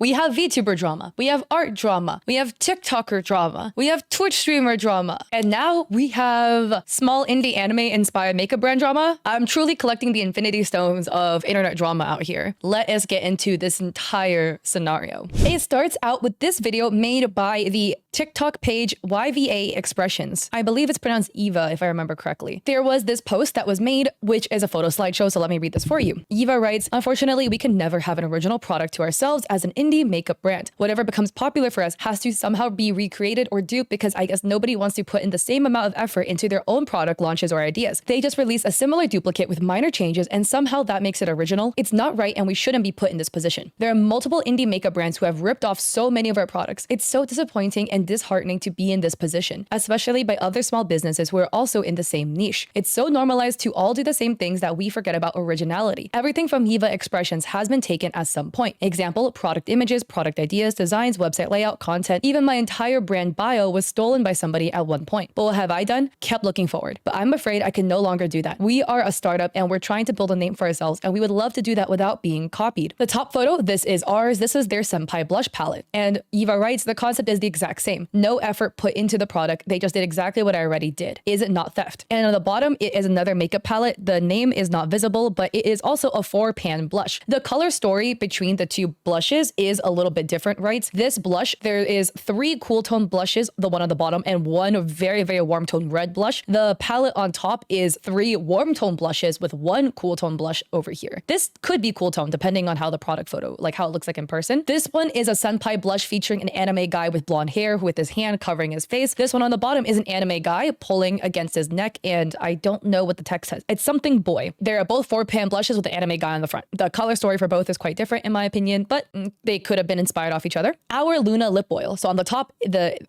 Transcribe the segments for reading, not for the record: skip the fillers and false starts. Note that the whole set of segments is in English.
We have VTuber drama. We have art drama. We have TikToker drama. We have Twitch streamer drama. And now we have small indie anime inspired makeup brand drama. I'm truly collecting the infinity stones of internet drama out here. Let us get into this entire scenario. It starts out with this video made by the TikTok page YVA Expressions. I believe it's pronounced Eva, if I remember correctly. There was this post that was made, which is a photo slideshow, so let me read this for you. Eva writes, "Unfortunately, we can never have an original product to ourselves as an indie makeup brand. Whatever becomes popular for us has to somehow be recreated or duped because I guess nobody wants to put in the same amount of effort into their own product launches or ideas. They just release a similar duplicate with minor changes and somehow that makes it original. It's not right and we shouldn't be put in this position. There are multiple indie makeup brands who have ripped off so many of our products. It's so disappointing and disheartening to be in this position, especially by other small businesses who are also in the same niche. It's so normalized to all do the same things that we forget about originality. Everything from Eva Expressions has been taken at some point. Example, product images, product ideas, designs, website layout, content, even my entire brand bio was stolen by somebody at one point. But what have I done? Kept looking forward. But I'm afraid I can no longer do that. We are a startup and we're trying to build a name for ourselves and we would love to do that without being copied." The top photo, this is ours. This is their Senpai blush palette. And Eva writes, "The concept is the exact same. No effort put into the product. They just did exactly what I already did. Is it not theft?" And on the bottom, it is another makeup palette. The name is not visible, but it is also a 4-pan blush. The color story between the two blushes is a little bit different, right? This blush, there is 3 cool tone blushes, the one on the bottom, and 1 very, very warm tone red blush. The palette on top is 3 warm tone blushes with 1 cool tone blush over here. This could be cool tone depending on how the product photo, like how it looks like in person. This one is a senpai blush featuring an anime guy with blonde hair with his hand covering his face. This one on the bottom is an anime guy pulling against his neck, and I don't know what the text says. It's something boy. There are both 4-pan blushes with the anime guy on the front. The color story for both is quite different in my opinion, but they could have been inspired off each other. Our Luna lip oil. So on the top,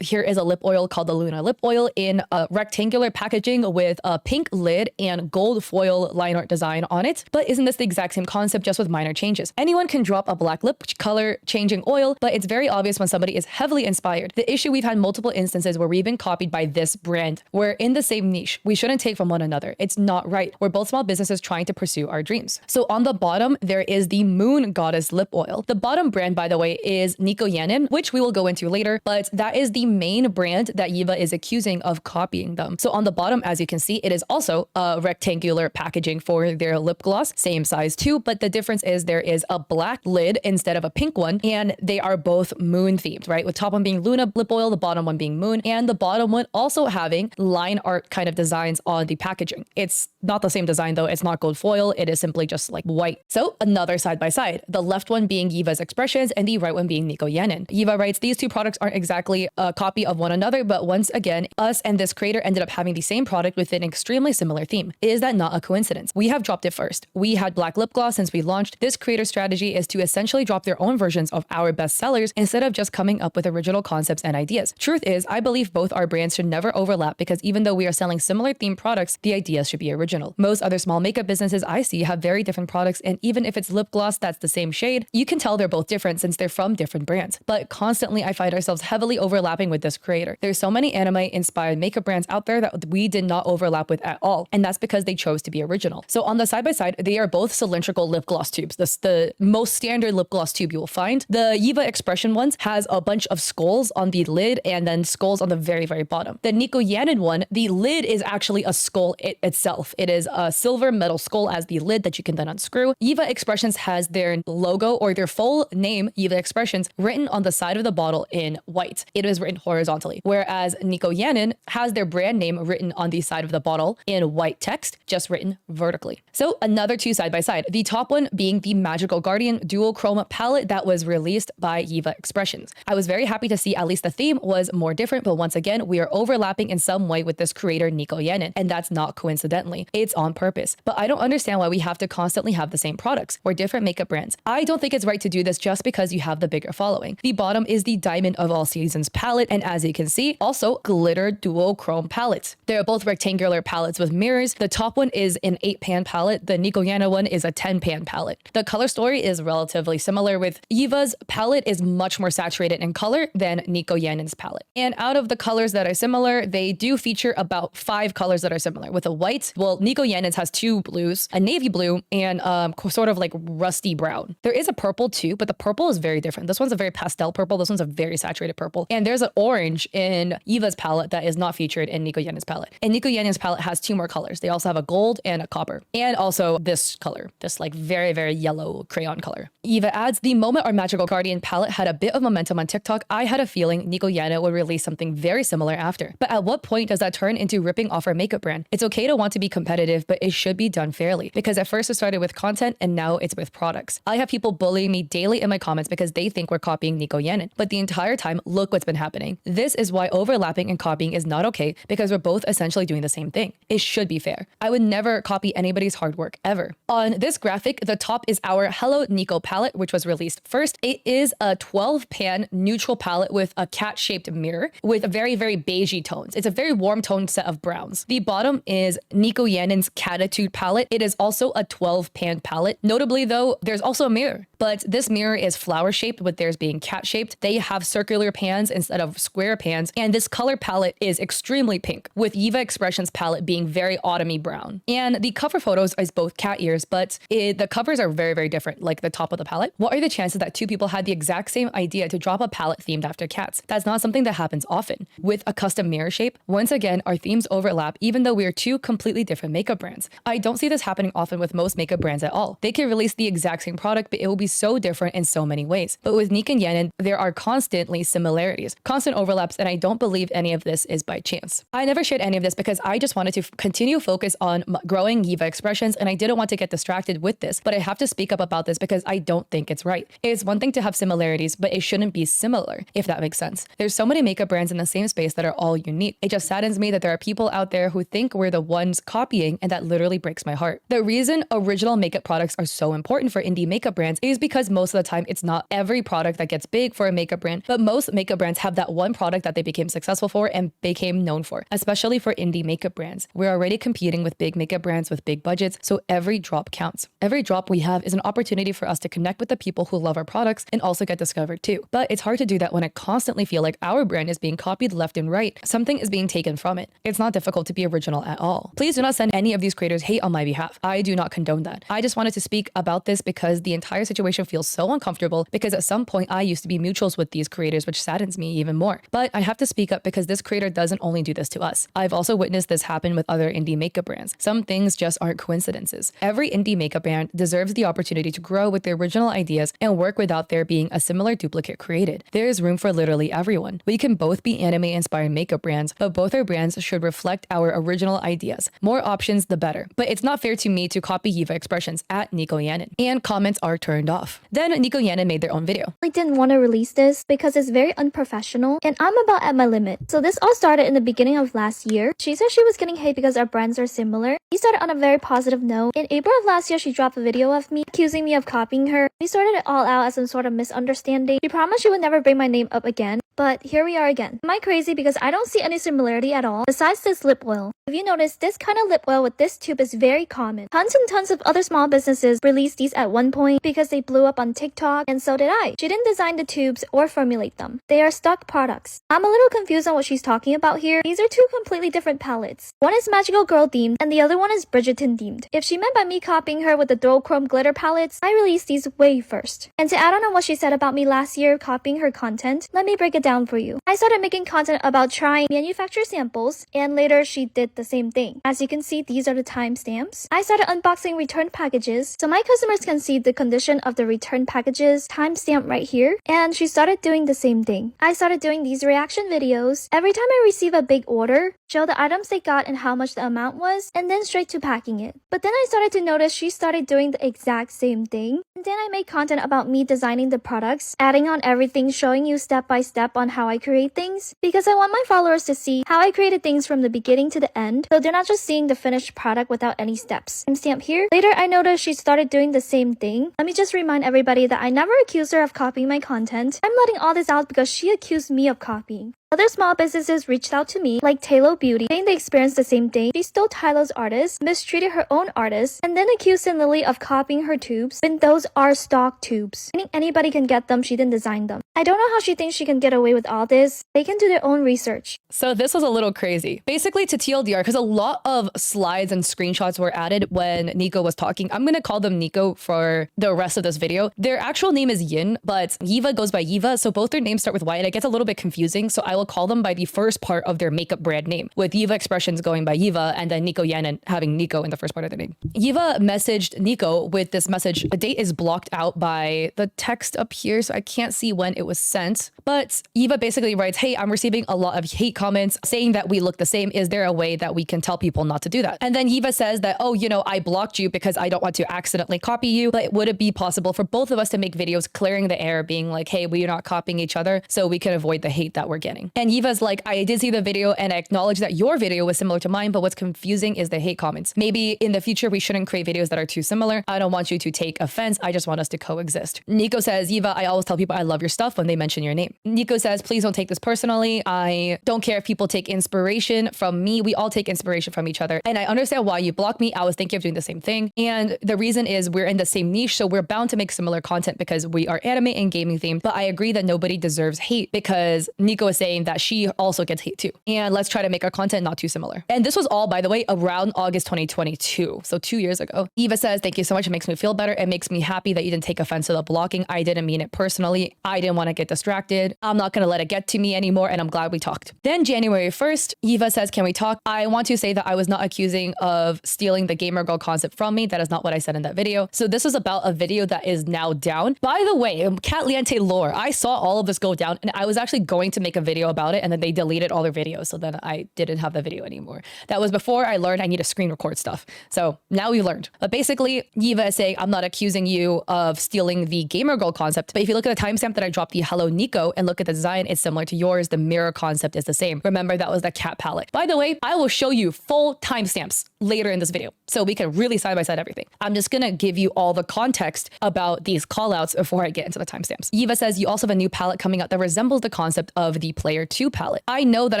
here is a lip oil called the Luna lip oil in a rectangular packaging with a pink lid and gold foil line art design on it. But isn't this the exact same concept just with minor changes? Anyone can drop a black lip color changing oil, but it's very obvious when somebody is heavily inspired. The issue, we've had multiple instances where we've been copied by this brand. We're in the same niche. We shouldn't take from one another. It's not right. We're both small businesses trying to pursue our dreams. So on the bottom, there is the Moon Goddess lip oil. The bottom brand, by the way, is Nico Yanin, which we will go into later, but that is the main brand that Eva is accusing of copying them. So on the bottom, as you can see, it is also a rectangular packaging for their lip gloss, same size too, but the difference is there is a black lid instead of a pink one, and they are both moon themed, right? With top one being Luna lip oil, the bottom one being moon, and the bottom one also having line art kind of designs on the packaging. It's not the same design though. It's not gold foil. It is simply just like white. So another side by side, the left one being Eva's Expressions and the right one being Nico Yanin. Eva writes, "These two products aren't exactly a copy of one another, but once again, us and this creator ended up having the same product with an extremely similar theme. Is that not a coincidence? We have dropped it first. We had black lip gloss since we launched. This creator strategy is to essentially drop their own versions of our best sellers instead of just coming up with original concepts and ideas. Truth is, I believe both our brands should never overlap because even though we are selling similar themed products, the ideas should be original. Most other small makeup businesses I see have very different products, and even if it's lip gloss that's the same shade, you can tell they're both different since they're from different brands. But constantly I find ourselves heavily overlapping with this creator. There's so many anime inspired makeup brands out there that we did not overlap with at all, and that's because they chose to be original." So on the side by side, they are both cylindrical lip gloss tubes. This the most standard lip gloss tube you will find. The Eva Expression ones has a bunch of skulls on the lid and then skulls on the very, very bottom. The Nico Yanin one, the lid is actually a skull itself. It is a silver metal skull as the lid that you can then unscrew. Eva Expressions has their logo or their full name, Eva Expressions, written on the side of the bottle in white. It is written horizontally, whereas Nico Yanin has their brand name written on the side of the bottle in white text, just written vertically. So another two side by side, the top one being the Magical Guardian dual chroma palette that was released by Eva Expressions. I was very happy to see at least the theme was more different, but once again, we are overlapping in some way with this creator, Nico Yanin, and that's not coincidentally. It's on purpose. But I don't understand why we have to constantly have the same products or different makeup brands. I don't think it's right to do this just because you have the bigger following. The bottom is the Diamond of All Seasons palette, and as you can see, also glitter dual chrome palettes. They're both rectangular palettes with mirrors. The top one is an 8-pan palette. The Nico Yanin one is a 10-pan palette. The color story is relatively similar, with Eva's palette is much more saturated in color than Nico Yanin Yannen's palette. And out of the colors that are similar, they do feature about 5 colors that are similar with a white. Well, Nico Yannen's has 2 blues, a navy blue, and sort of like rusty brown. There is a purple too, but the purple is very different. This one's a very pastel purple. This one's a very saturated purple. And there's an orange in Eva's palette that is not featured in Nico Yannen's palette. And Nico Yannen's palette has 2 more colors. They also have a gold and a copper. And also this color, this like very, very yellow crayon color. Eva adds, the moment our Magical Guardian palette had a bit of momentum on TikTok, I had a feeling Nico Yanne would release something very similar after. But at what point does that turn into ripping off our makeup brand? It's okay to want to be competitive, but it should be done fairly. Because at first it started with content and now it's with products. I have people bullying me daily in my comments because they think we're copying Nico Yannen. But the entire time, look what's been happening. This is why overlapping and copying is not okay, because we're both essentially doing the same thing. It should be fair. I would never copy anybody's hard work ever. On this graphic, the top is our Hello Nico palette, which was released first. It is a 12 pan neutral palette with a cat-shaped mirror with very, very beigey tones. It's a very warm toned set of browns. The bottom is Nico Yannen's Catitude palette. It is also a 12 pan palette. Notably though, there's also a mirror, but this mirror is flower shaped with theirs being cat shaped. They have circular pans instead of square pans. And this color palette is extremely pink, with Eva Expressions palette being very autumny brown. And the cover photos is both cat ears, but the covers are very, very different, like the top of the palette. What are the chances that 2 people had the exact same idea to drop a palette themed after cats? That's not something that happens often. With a custom mirror shape, once again, our themes overlap even though we are 2 completely different makeup brands. I don't see this happening often with most makeup brands at all. They can release the exact same product, but it will be so different in so many ways. But with Nico and Yannen, there are constantly similarities, constant overlaps, and I don't believe any of this is by chance. I never shared any of this because I just wanted to continue focus on growing Eva Expressions, and I didn't want to get distracted with this, but I have to speak up about this because I don't think it's right. It's one thing to have similarities, but it shouldn't be similar, if that makes sense. There's so many makeup brands in the same space that are all unique. It just saddens me that there are people out there who think we're the ones copying, and that literally breaks my heart. The reason original makeup products are so important for indie makeup brands is because most of the time it's not every product that gets big for a makeup brand, but most makeup brands have that one product that they became successful for and became known for, especially for indie makeup brands. We're already competing with big makeup brands with big budgets, so every drop counts. Every drop we have is an opportunity for us to connect with the people who love our products and also get discovered too. But it's hard to do that when I constantly feel like our brand is being copied left and right. Something is being taken from it. It's not difficult to be original at all. Please do not send any of these creators hate on my behalf. I do not condone that. I just wanted to speak about this because the entire situation feels so uncomfortable, because at some point I used to be mutuals with these creators, which saddens me even more. But I have to speak up because this creator doesn't only do this to us. I've also witnessed this happen with other indie makeup brands. Some things just aren't coincidences. Every indie makeup brand deserves the opportunity to grow with their original ideas and work without there being a similar duplicate created. There is room for literally everyone. We can both be anime-inspired makeup brands, but both our brands should reflect our original ideas. More options, the better. But it's not fair to me to copy Eva Expressions at Nico Yannen. And comments are turned off. Then Nico Yannen made their own video. I didn't want to release this because it's very unprofessional and I'm about at my limit. So this all started in the beginning of last year. She said she was getting hate because our brands are similar. We started on a very positive note. In April of last year, she dropped a video of me accusing me of copying her. We started it all out as some sort of misunderstanding. She promised she would never bring my name up again. But here we are again. Am I crazy? Because I don't see any similarity at all besides this lip oil. If you notice, this kind of lip oil with this tube is very common. Tons and tons of other small businesses released these at one point because they blew up on TikTok, and so did I. She didn't design the tubes or formulate them. They are stock products. I'm a little confused on what she's talking about here. These are 2 completely different palettes. One is Magical Girl themed and the other one is Bridgerton themed. If she meant by me copying her with the duochrome glitter palettes, I released these way first. And to add on what she said about me last year copying her content, let me break it down for you. I started making content about trying manufacturer samples, and later she did the same thing. As you can see, these are the timestamps. I started unboxing returned packages so my customers can see the condition of the returned packages, timestamp right here, and she started doing the same thing. I started doing these reaction videos. Every time I receive a big order, show the items they got and how much the amount was, and then straight to packing it. But then I started to notice she started doing the exact same thing. And then I made content about me designing the products, adding on everything, showing you step by step on how I create things, because I want my followers to see how I created things from the beginning to the end, so they're not just seeing the finished product without any steps. Timestamp here. Later I noticed she started doing the same thing. Let me just remind everybody that I never accused her of copying my content. I'm letting all this out because she accused me of copying. Other small businesses reached out to me, like Talo Beauty, saying they experienced the same thing. She stole Tylo's artists, mistreated her own artists, and then accused Sin Lily of copying her tubes when those are stock tubes, meaning anybody can get them, she didn't design them. I don't know how she thinks she can get away with all this. They can do their own research. So this was a little crazy. Basically to TLDR, because a lot of slides and screenshots were added when Nico was talking. I'm going to call them Nico for the rest of this video. Their actual name is Yin, but Yiva goes by Yiva. So both their names start with Y and it gets a little bit confusing. So I will call them by the first part of their makeup brand name, with Yiva Expressions going by Yiva and then Nico Yan and having Nico in the first part of their name. Yiva messaged Nico with this message. A date is blocked out by the text up here, so I can't see when it was sent. But Yiva basically writes, hey, I'm receiving a lot of hate comments saying that we look the same. Is there a way that we can tell people not to do that? And then Yiva says that, oh, you know, I blocked you because I don't want to accidentally copy you. But would it be possible for both of us to make videos clearing the air, being like, hey, we're not copying each other so we can avoid the hate that we're getting? And Yiva's like, I did see the video and I acknowledge that your video was similar to mine, but what's confusing is the hate comments. Maybe in the future, we shouldn't create videos that are too similar. I don't want you to take offense. I just want us to coexist. Nico says, Yiva, I always tell people I love your stuff when they mention your name. Nico says, please don't take this personally. I don't care if people take inspiration from me. We all take inspiration from each other. And I understand why you blocked me. I was thinking of doing the same thing. And the reason is we're in the same niche, so we're bound to make similar content because we are anime and gaming themed. But I agree that nobody deserves hate because Nico is saying that she also gets hate too. And let's try to make our content not too similar. And this was all, by the way, around August 2022. So 2 years ago. Eva says, thank you so much. It makes me feel better. It makes me happy that you didn't take offense to the blocking. I didn't mean it personally. I didn't want to get distracted. I'm not going to let it get to me anymore. And I'm glad we talked. Then January 1st, Eva says, can we talk? I want to say that I was not accusing of stealing the gamer girl concept from me. That is not what I said in that video. So this is about a video that is now down. By the way, Cat Liente lore, I saw all of this go down and I was actually going to make a video about it and then they deleted all their videos. So then I didn't have the video anymore. That was before I learned I need to screen record stuff. So now we learned. But basically, Eva is saying, I'm not accusing you of stealing the gamer girl concept. But if you look at the timestamp that I dropped the Hello Nico and look at the design, it's similar to yours. The mirror concept is the same. Remember, that was the cat palette. By the way, I will show you full timestamps later in this video so we can really side by side everything. I'm just gonna give you all the context about these callouts before I get into the timestamps. Eva says, you also have a new palette coming out that resembles the concept of the Player 2 palette. I know that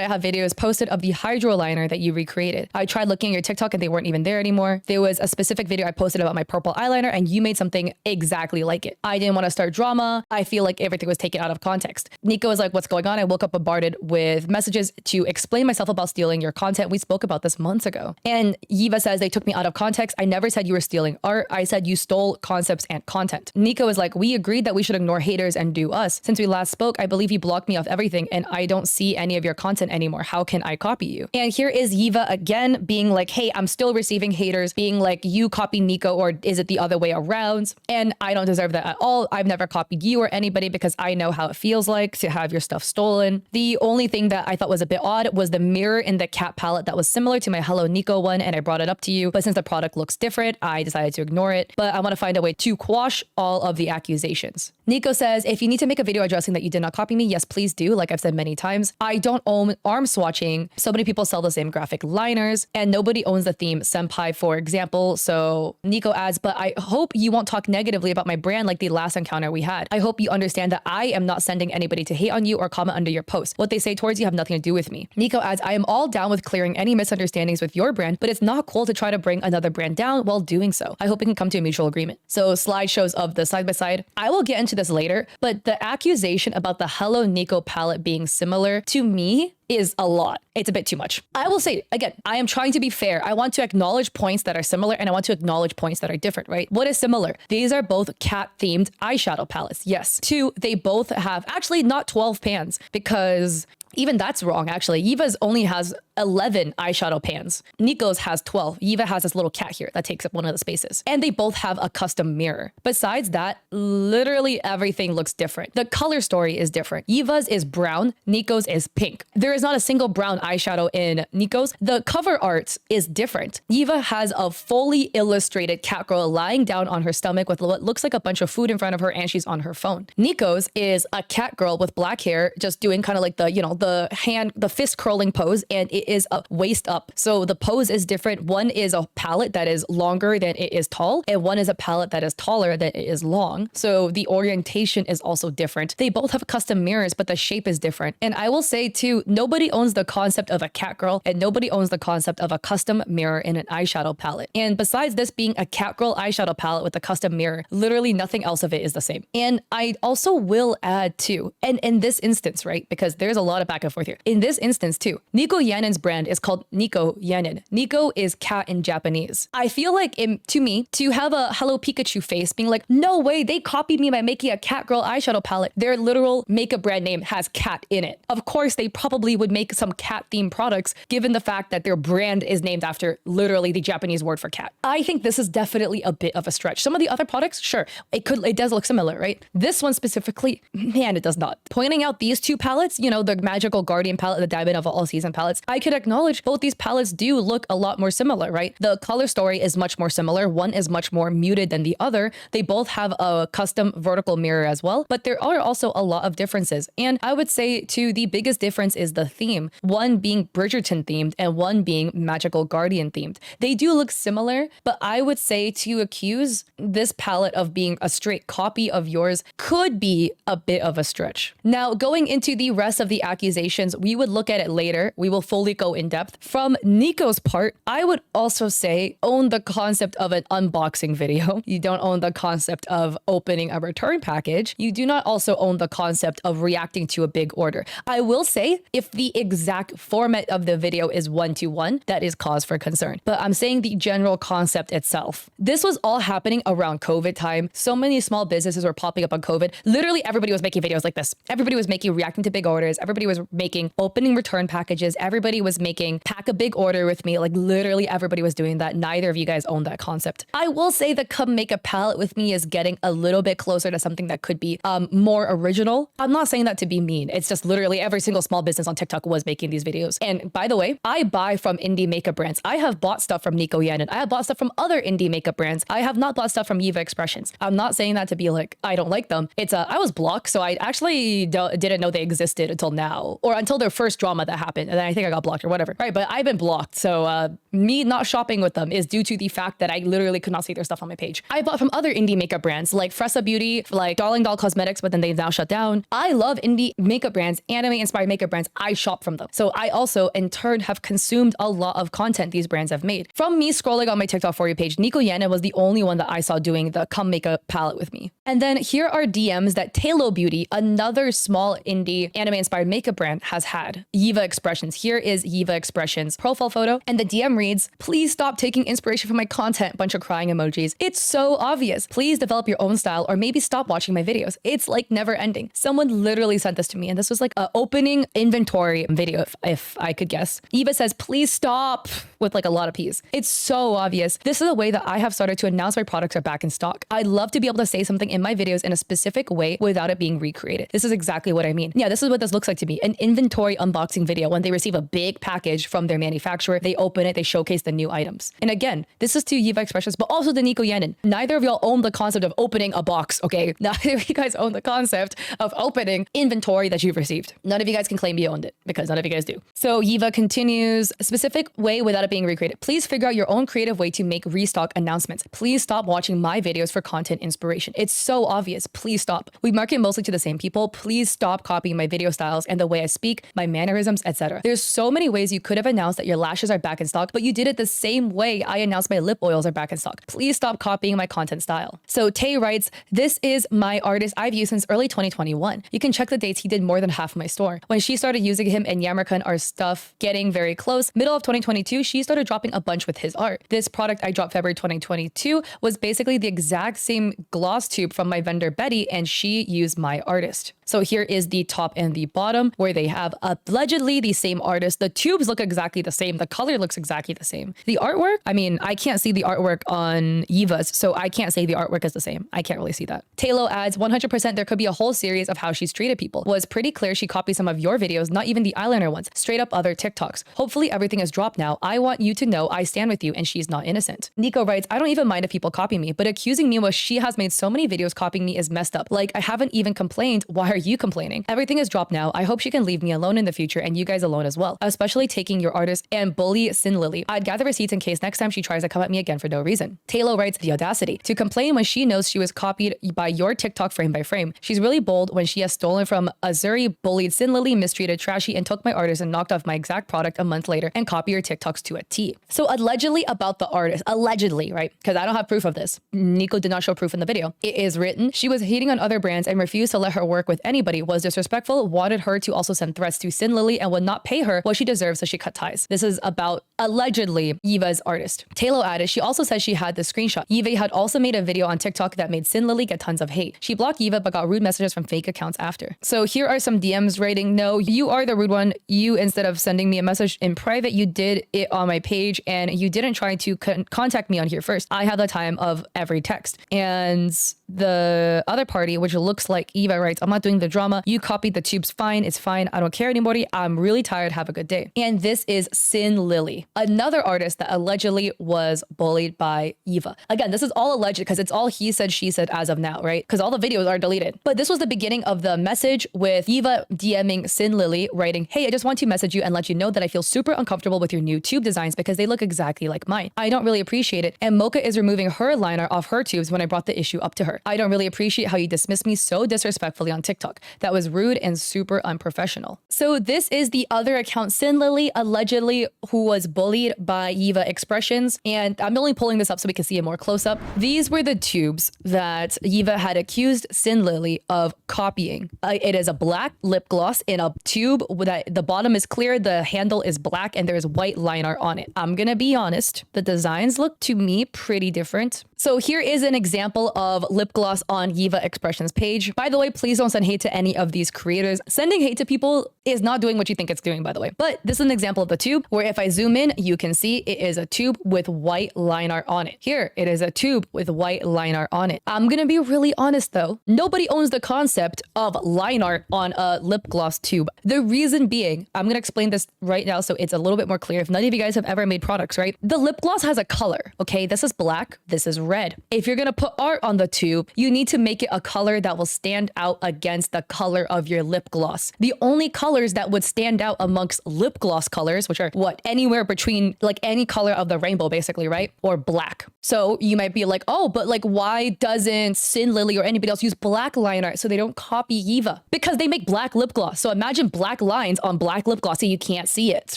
I have videos posted of the hydro liner that you recreated. I tried looking at your TikTok and they weren't even there anymore. There was a specific video I posted about my purple eyeliner and you made something exactly like it. I didn't want to start drama. I feel like everything was taken out of context. Nico was like, what's going on? I woke up bombarded with messages to explain myself about stealing your content. We spoke about this months ago. And Eva says they took me out of context. I never said you were stealing art. I said you stole concepts and content. Nico is like, we agreed that we should ignore haters and do us. Since we last spoke, I believe you blocked me off everything and I don't see any of your content anymore. How can I copy you? And here is Eva again being like, hey, I'm still receiving haters, being like, you copy Nico or is it the other way around? And I don't deserve that at all. I've never copied you or anybody because I know how it feels like to have your stuff stolen. The only thing that I thought was a bit odd was the mirror in the cat palette that was similar to my Hello Nico one and I brought it up to you. But since the product looks different, I decided to ignore it. But I want to find a way to quash all of the accusations. Nico says, if you need to make a video addressing that you did not copy me, yes, please do. Like I've said many times, I don't own arm swatching. So many people sell the same graphic liners and nobody owns the theme Senpai, for example. So Nico adds, but I hope you won't talk negatively about my brand like the last encounter we had. I hope you understand that I am not sending anybody to hate on you or comment under your post. What they say towards you have nothing to do with me. Nico adds, I am all down with clearing any misunderstandings with your brand, but it's not cool to try to bring another brand down while doing so. I hope we can come to a mutual agreement. So slideshows of the side by side. I will get into this later, but the accusation about the Hello Nico palette being similar to me is a lot. It's a bit too much. I will say, again, I am trying to be fair. I want to acknowledge points that are similar and I want to acknowledge points that are different, right? What is similar? These are both cat-themed eyeshadow palettes. Yes. Two, they both have actually not 12 pans because even that's wrong, actually. Eva's only has 11 eyeshadow pans. Nico's has 12. Eva has this little cat here that takes up one of the spaces. And they both have a custom mirror. Besides that, literally everything looks different. The color story is different. Eva's is brown, Nico's is pink. There is not a single brown eyeshadow in Nico's. The cover art is different. Eva has a fully illustrated cat girl lying down on her stomach with what looks like a bunch of food in front of her and she's on her phone. Nico's is a cat girl with black hair just doing kind of like the, you know, the fist curling pose and it is a waist up. So the pose is different. One is a palette that is longer than it is tall, and one is a palette that is taller than it is long. So the orientation is also different. They both have custom mirrors, but the shape is different. And I will say too, nobody owns the concept of a cat girl, and nobody owns the concept of a custom mirror in an eyeshadow palette. And besides this being a cat girl eyeshadow palette with a custom mirror, literally nothing else of it is the same. And I also will add too, and in this instance, right, because there's a lot of back and forth here. In this instance too, Nico Yanin's brand is called Nico Yanin. Nico is cat in Japanese. I feel like to me, to have a Hello Pikachu face being like, no way, they copied me by making a cat girl eyeshadow palette. Their literal makeup brand name has cat in it. Of course, they probably would make some cat themed products given the fact that their brand is named after literally the Japanese word for cat. I think this is definitely a bit of a stretch. Some of the other products, sure, it does look similar, right? This one specifically, man, it does not. Pointing out these two palettes, you know, the Magical Guardian palette, the Diamond of All Season palettes, I could acknowledge both these palettes do look a lot more similar, right? The color story is much more similar. One is much more muted than the other. They both have a custom vertical mirror as well, but there are also a lot of differences. And I would say too, the biggest difference is the theme, one being Bridgerton themed and one being Magical Guardian themed. They do look similar, but I would say to accuse this palette of being a straight copy of yours could be a bit of a stretch. Now, going into the rest of the accusations, we would look at it later. We will fully go in depth. From Nico's part, I would also say own the concept of an unboxing video. You don't own the concept of opening a return package. You do not also own the concept of reacting to a big order. I will say if the exact format of the video is one-to-one, that is cause for concern. But I'm saying the general concept itself. This was all happening around COVID time. So many small businesses were popping up on COVID. Literally everybody was making videos like this. Everybody was making reacting to big orders. Everybody was making opening return packages. Everybody was making pack a big order with me. Like literally everybody was doing that. Neither of you guys own that concept. I will say the come make a palette with me is getting a little bit closer to something that could be more original. I'm not saying that to be mean. It's just literally every single small business on TikTok was making these videos. And by the way, I buy from indie makeup brands. I have bought stuff from Nico Yanin. I have bought stuff from other indie makeup brands. I have not bought stuff from Yiva Expressions. I'm not saying that to be like, I don't like them. It's I was blocked, so I actually didn't know they existed until now, or until their first drama that happened. And then I think I got blocked or whatever. Right, but I've been blocked. So me not shopping with them is due to the fact that I literally could not see their stuff on my page. I bought from other indie makeup brands like Fressa Beauty, like Darling Doll Cosmetics, but then they've now shut down. I love indie makeup brands, anime inspired makeup brands. I shop from them. So I also in turn have consumed a lot of content these brands have made. From me scrolling on my TikTok For You page, Nico Yanin was the only one that I saw doing the come makeup palette with me. And then here are DMs that Talo Beauty, another small indie anime inspired makeup brand, has had. Yiva Expressions. Here is Yiva Expressions profile photo, and the DM reads, please stop taking inspiration from my content, bunch of crying emojis. It's so obvious. Please develop your own style or maybe stop watching my videos. It's like never ending. Someone literally sent this to me, and this was like an opening inventory video, if I could guess. Eva says, please stop, with like a lot of P's. It's so obvious. This is a way that I have started to announce my products are back in stock. I'd love to be able to say something in my videos in a specific way without it being recreated. This is exactly what I mean. Yeah, this is what this looks like to me. An inventory unboxing video when they receive a big package from their manufacturer, they open it, they showcase the new items. And again, this is to Yiva Expressions, but also to Nico Yanin. Neither of y'all own the concept of opening a box, okay? Neither of you guys own the concept of opening inventory that you've received. None of you guys can claim you owned it because none of you guys do. So Yiva continues, a specific way without it being recreated. Please figure out your own creative way to make restock announcements. Please stop watching my videos for content inspiration. It's so obvious. Please stop. We market mostly to the same people. Please stop copying my video styles and the way I speak, my mannerisms, etc. There's so many ways you could have announced that your lashes are back in stock, but you did it the same way I announced my lip oils are back in stock. Please stop copying my content style. So Tay writes, this is my artist I've used since early 2021. You can check the dates he did more than half of my store. When she started using him and Yamarkan our stuff getting very close, middle of 2022, she started dropping a bunch with his art. This product I dropped February 2022 was basically the exact same gloss tube from my vendor Betty, and she used my artist. So here is the top and the bottom where they have allegedly the same artist. The tubes look exactly the same. The color looks exactly the same. The artwork, I mean, I can't see the artwork on Yiva's, so I can't say the artwork is the same. I can't really see that. Talo adds, 100% there could be a whole series of how she's treated people. Was pretty clear she copied some of your videos, not even the eyeliner ones, straight up other TikToks. Hopefully everything is dropped now. I want want you to know I stand with you and she's not innocent. Nico writes, I don't even mind if people copy me, but accusing me while she has made so many videos copying me is messed up. Like, I haven't even complained. Why are you complaining? Everything is dropped now. I hope she can leave me alone in the future and you guys alone as well, especially taking your artist and bully Sin Lily. I'd gather receipts in case next time she tries to come at me again for no reason. Taylor writes, the audacity to complain when she knows she was copied by your TikTok frame by frame. She's really bold when she has stolen from Azuri, bullied Sin Lily, mistreated Trashy, and took my artist and knocked off my exact product a month later and copy your TikToks to a T. So allegedly about the artist, allegedly, right? Because I don't have proof of this. Nico did not show proof in the video. It is written, she was hating on other brands and refused to let her work with anybody, was disrespectful, wanted her to also send threats to Sin Lily and would not pay her what she deserves, so she cut ties. This is about allegedly Eva's artist. Taylor added, she also said she had the screenshot. Eva had also made a video on TikTok that made Sin Lily get tons of hate. She blocked Eva but got rude messages from fake accounts after. So here are some DMs writing, no, you are the rude one. You, instead of sending me a message in private, you did it on my page and you didn't try to contact me on here first. I have the time of every text. And the other party, which looks like Eva, writes, I'm not doing the drama. You copied the tubes. Fine. It's fine. I don't care anymore. I'm really tired. Have a good day. And this is Sin Lily, another artist that allegedly was bullied by Eva. Again, this is all alleged because it's all he said, she said as of now, right? Because all the videos are deleted. But this was the beginning of the message with Eva DMing Sin Lily, writing, hey, I just want to message you and let you know that I feel super uncomfortable with your new tube designs because they look exactly like mine. I don't really appreciate it. And Mocha is removing her liner off her tubes when I brought the issue up to her. I don't really appreciate how you dismissed me so disrespectfully on TikTok. That was rude and super unprofessional. So this is the other account, Sin Lily, allegedly, who was bullied by Eva expressions. And I'm only pulling this up so we can see it more close up. These were the tubes that Eva had accused Sin Lily of copying. It is a black lip gloss in a tube that the bottom is clear, the handle is black, and there's white liner on it. I'm gonna be honest, the designs look to me pretty different. So here is an example of lip gloss on Eva Expressions page. By the way, please don't send hate to any of these creators. Sending hate to people is not doing what you think it's doing, by the way. But this is an example of the tube where if I zoom in, you can see it is a tube with white liner on it. Here, it is a tube with white liner on it. I'm gonna be really honest though. Nobody owns the concept of liner on a lip gloss tube. The reason being, I'm gonna explain this right now so it's a little bit more clear if none of you guys have ever made products, right? The lip gloss has a color, okay? This is black, this is red. If you're gonna put art on the tube, you need to make it a color that will stand out against the color of your lip gloss. The only colors that would stand out amongst lip gloss colors, which are what? Anywhere between like any color of the rainbow, basically, right? Or black. So you might be like, oh, but like, why doesn't Sin Lily or anybody else use black liner so they don't copy Eva? Because they make black lip gloss. So imagine black lines on black lip gloss so you can't see it,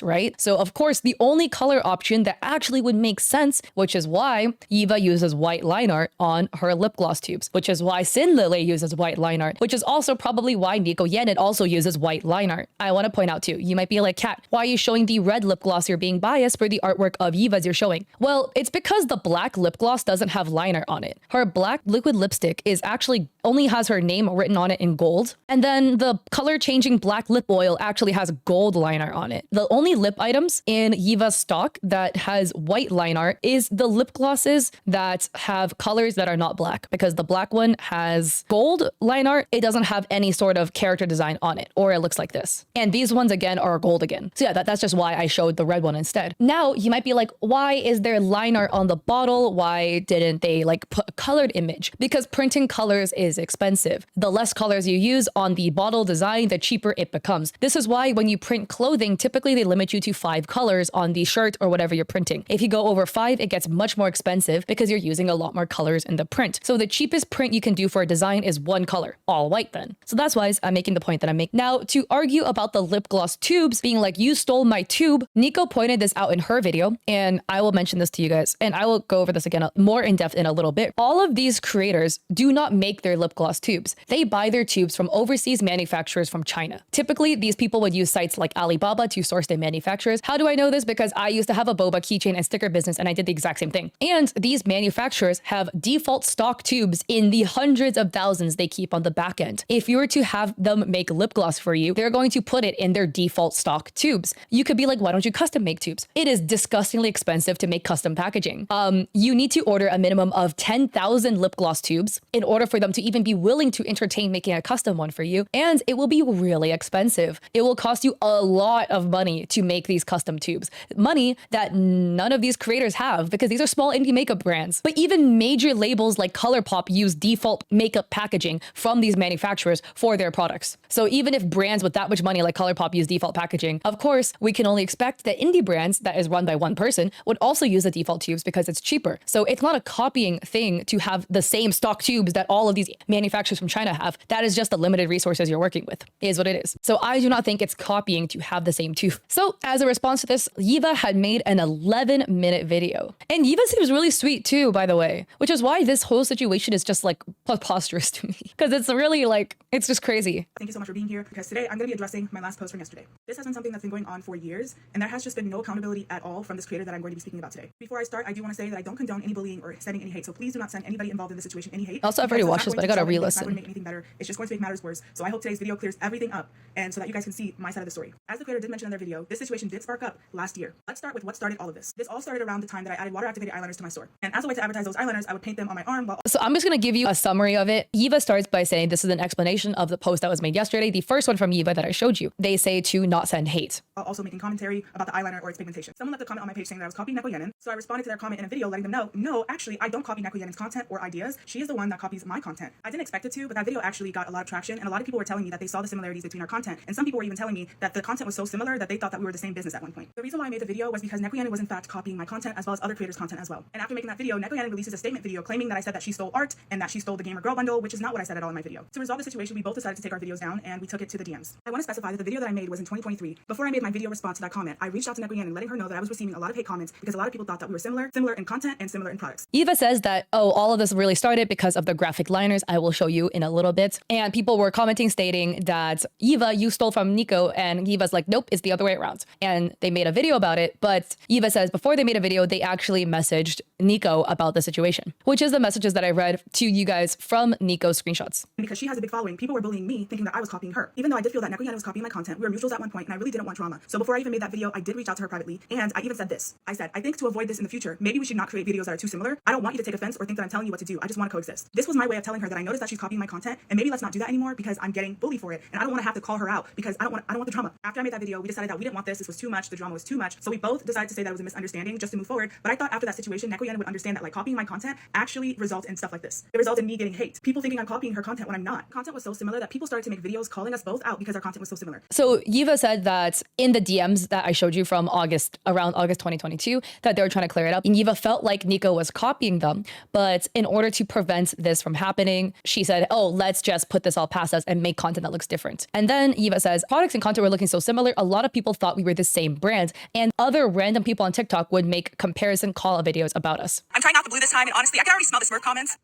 right? So of course, the only color option that actually would make sense, which is why Eva uses white line art on her lip gloss tubes, which is why Sin Lily uses white line art, which is also probably why Nico Yenet also uses white line art. I want to point out too, you might be like, Kat, why are you showing the red lip gloss? You're being biased for the artwork of Eva's you're showing. Well, it's because the black lip gloss doesn't have liner on it. Her black liquid lipstick is actually only has her name written on it in gold. And then the color changing black lip oil actually has gold liner on it. The only lip items in Eva's stock that has white line art is the lip glosses that have colors that are not black, because the black one has gold line art. It doesn't have any sort of character design on it, or it looks like this. And these ones again are gold again. So yeah, that's just why I showed the red one instead. Now you might be like, why is there line art on the bottle? Why didn't they like put a colored image? Because printing colors is expensive. The less colors you use on the bottle design, the cheaper it becomes. This is why when you print clothing, typically they limit you to 5 colors on the shirt or whatever you're printing. If you go over 5, it gets much more expensive because you're using a lot more colors in the print. So the cheapest print you can do for a design is 1 color, all white then. So that's why I'm making the point that I make. Now, to argue about the lip gloss tubes being like, you stole my tube, Nico pointed this out in her video, and I will mention this to you guys, and I will go over this again more in depth in a little bit. All of these creators do not make their lip gloss tubes. They buy their tubes from overseas manufacturers from China. Typically, these people would use sites like Alibaba to source their manufacturers. How do I know this? Because I used to have a boba keychain and sticker business, and I did the exact same thing. And these manufacturers manufacturers have default stock tubes in the hundreds of thousands they keep on the back end. If you were to have them make lip gloss for you, they're going to put it in their default stock tubes. You could be like, why don't you custom make tubes? It is disgustingly expensive to make custom packaging. You need to order a minimum of 10,000 lip gloss tubes in order for them to even be willing to entertain making a custom one for you. And it will be really expensive. It will cost you a lot of money to make these custom tubes. Money that none of these creators have because these are small indie makeup brands. But even major labels like ColourPop use default makeup packaging from these manufacturers for their products. So even if brands with that much money like ColourPop use default packaging, of course, we can only expect that indie brands that is run by one person would also use the default tubes because it's cheaper. So it's not a copying thing to have the same stock tubes that all of these manufacturers from China have. That is just the limited resources you're working with, is what it is. So I do not think it's copying to have the same tube. So as a response to this, Yiva had made an 11-minute video. And Yiva seems really sweet too, by the way, which is why this whole situation is just like preposterous to me. Because it's really like, it's just crazy. Thank you so much for being here, because today I'm going to be addressing my last post from yesterday. This has been something that's been going on for years, and there has just been no accountability at all from this creator that I'm going to be speaking about today. Before I start, I do want to say that I don't condone any bullying or sending any hate, so please do not send anybody involved in this situation any hate. Also, I've already watched this, but I gotta re-listen. It's not going to make anything better. It's just going to make matters worse. So I hope today's video clears everything up, and so that you guys can see my side of the story. As the creator did mention in their video, this situation did spark up last year. Let's start with what started all of this. This all started around the time that I added water-activated eyeliners to my store. And as a way to advertise those eyeliners, I would paint them on my arm while... So I'm just going to give you a summary of it. Yiva starts by saying this is an explanation of the post that was made yesterday, the first one from Yiva that I showed you. They say to not send hate. Also making commentary about the eyeliner or its pigmentation. Someone left a comment on my page saying that I was copying Neko Yenin, so I responded to their comment in a video letting them know, no, actually, I don't copy Neko Yenin's content or ideas. She is the one that copies my content. I didn't expect it to, but that video actually got a lot of traction, and a lot of people were telling me that they saw the similarities between our content, and some people were even telling me that the content was so similar that they thought that we were the same business at one point. The reason why I made the video was because Neko Yenin was in fact copying my content as well as other creators' content as well. And after making that video, Neko Yenin releases a statement video claiming that I said that she stole art and that she stole the Gamer Girl bundle, which is not what I said at all in my video. To resolve the situation, we both decided to take our videos down, and we took it to the DMs. I want to specify that the video that I made was in 2023. Before I made my video response to that comment, I reached out to Neko Yenin letting her know that I was receiving a lot of hate comments because a lot of people thought that we were similar in content and similar in products. Yiva says that, oh, all of this really started because of the graphic liners. I will show you in a little bit. And people were commenting stating that Yiva, you stole from Nico, and Yiva's like, nope, it's the other way around. And they made a video about it, but Yiva says before they made a video, they actually messaged Nico about the situation, which is the messages that I read to you guys from Nico's screenshots. Because she has a big following, people were bullying me thinking that I was copying her. Even though I did feel that Neko Yenin was copying my content, we were mutuals at one point, and I really didn't want drama. So before I even made that video, I did reach out to her privately, and I even said this. I said, I think to avoid this in the future, maybe we should not create videos that are too similar. I don't want you to take offense or think that I'm telling you what to do. I just want to coexist. This was my way of telling her that I noticed that she's copying my content, and maybe let's not do that anymore because I'm getting bullied for it, and I don't want to have to call her out because I don't want the drama. After I made that video, we decided that we didn't want this. This was too much. The drama was too much. So we both decided to say that it was a misunderstanding just to move forward. But I thought after that situation, Neko Yenin would understand that like copying my content actually results in stuff like this. It results in me getting hate. People thinking I'm copying her content when I'm not. Content was so similar that people started to make videos calling us both out because our content was so similar. So Yiva said that in the DMs that I showed you from around August 2022, that they were trying to clear it up. And Yiva felt like Nico was copying them. But in order to prevent this from happening, she said, oh, let's just put this all past us and make content that looks different. And then Yiva says, products and content were looking so similar, a lot of people thought we were the same brand. And other random people on TikTok would make comparison call videos about us. I'm trying not to blue this time, and honestly, I can already smell the smirk comments.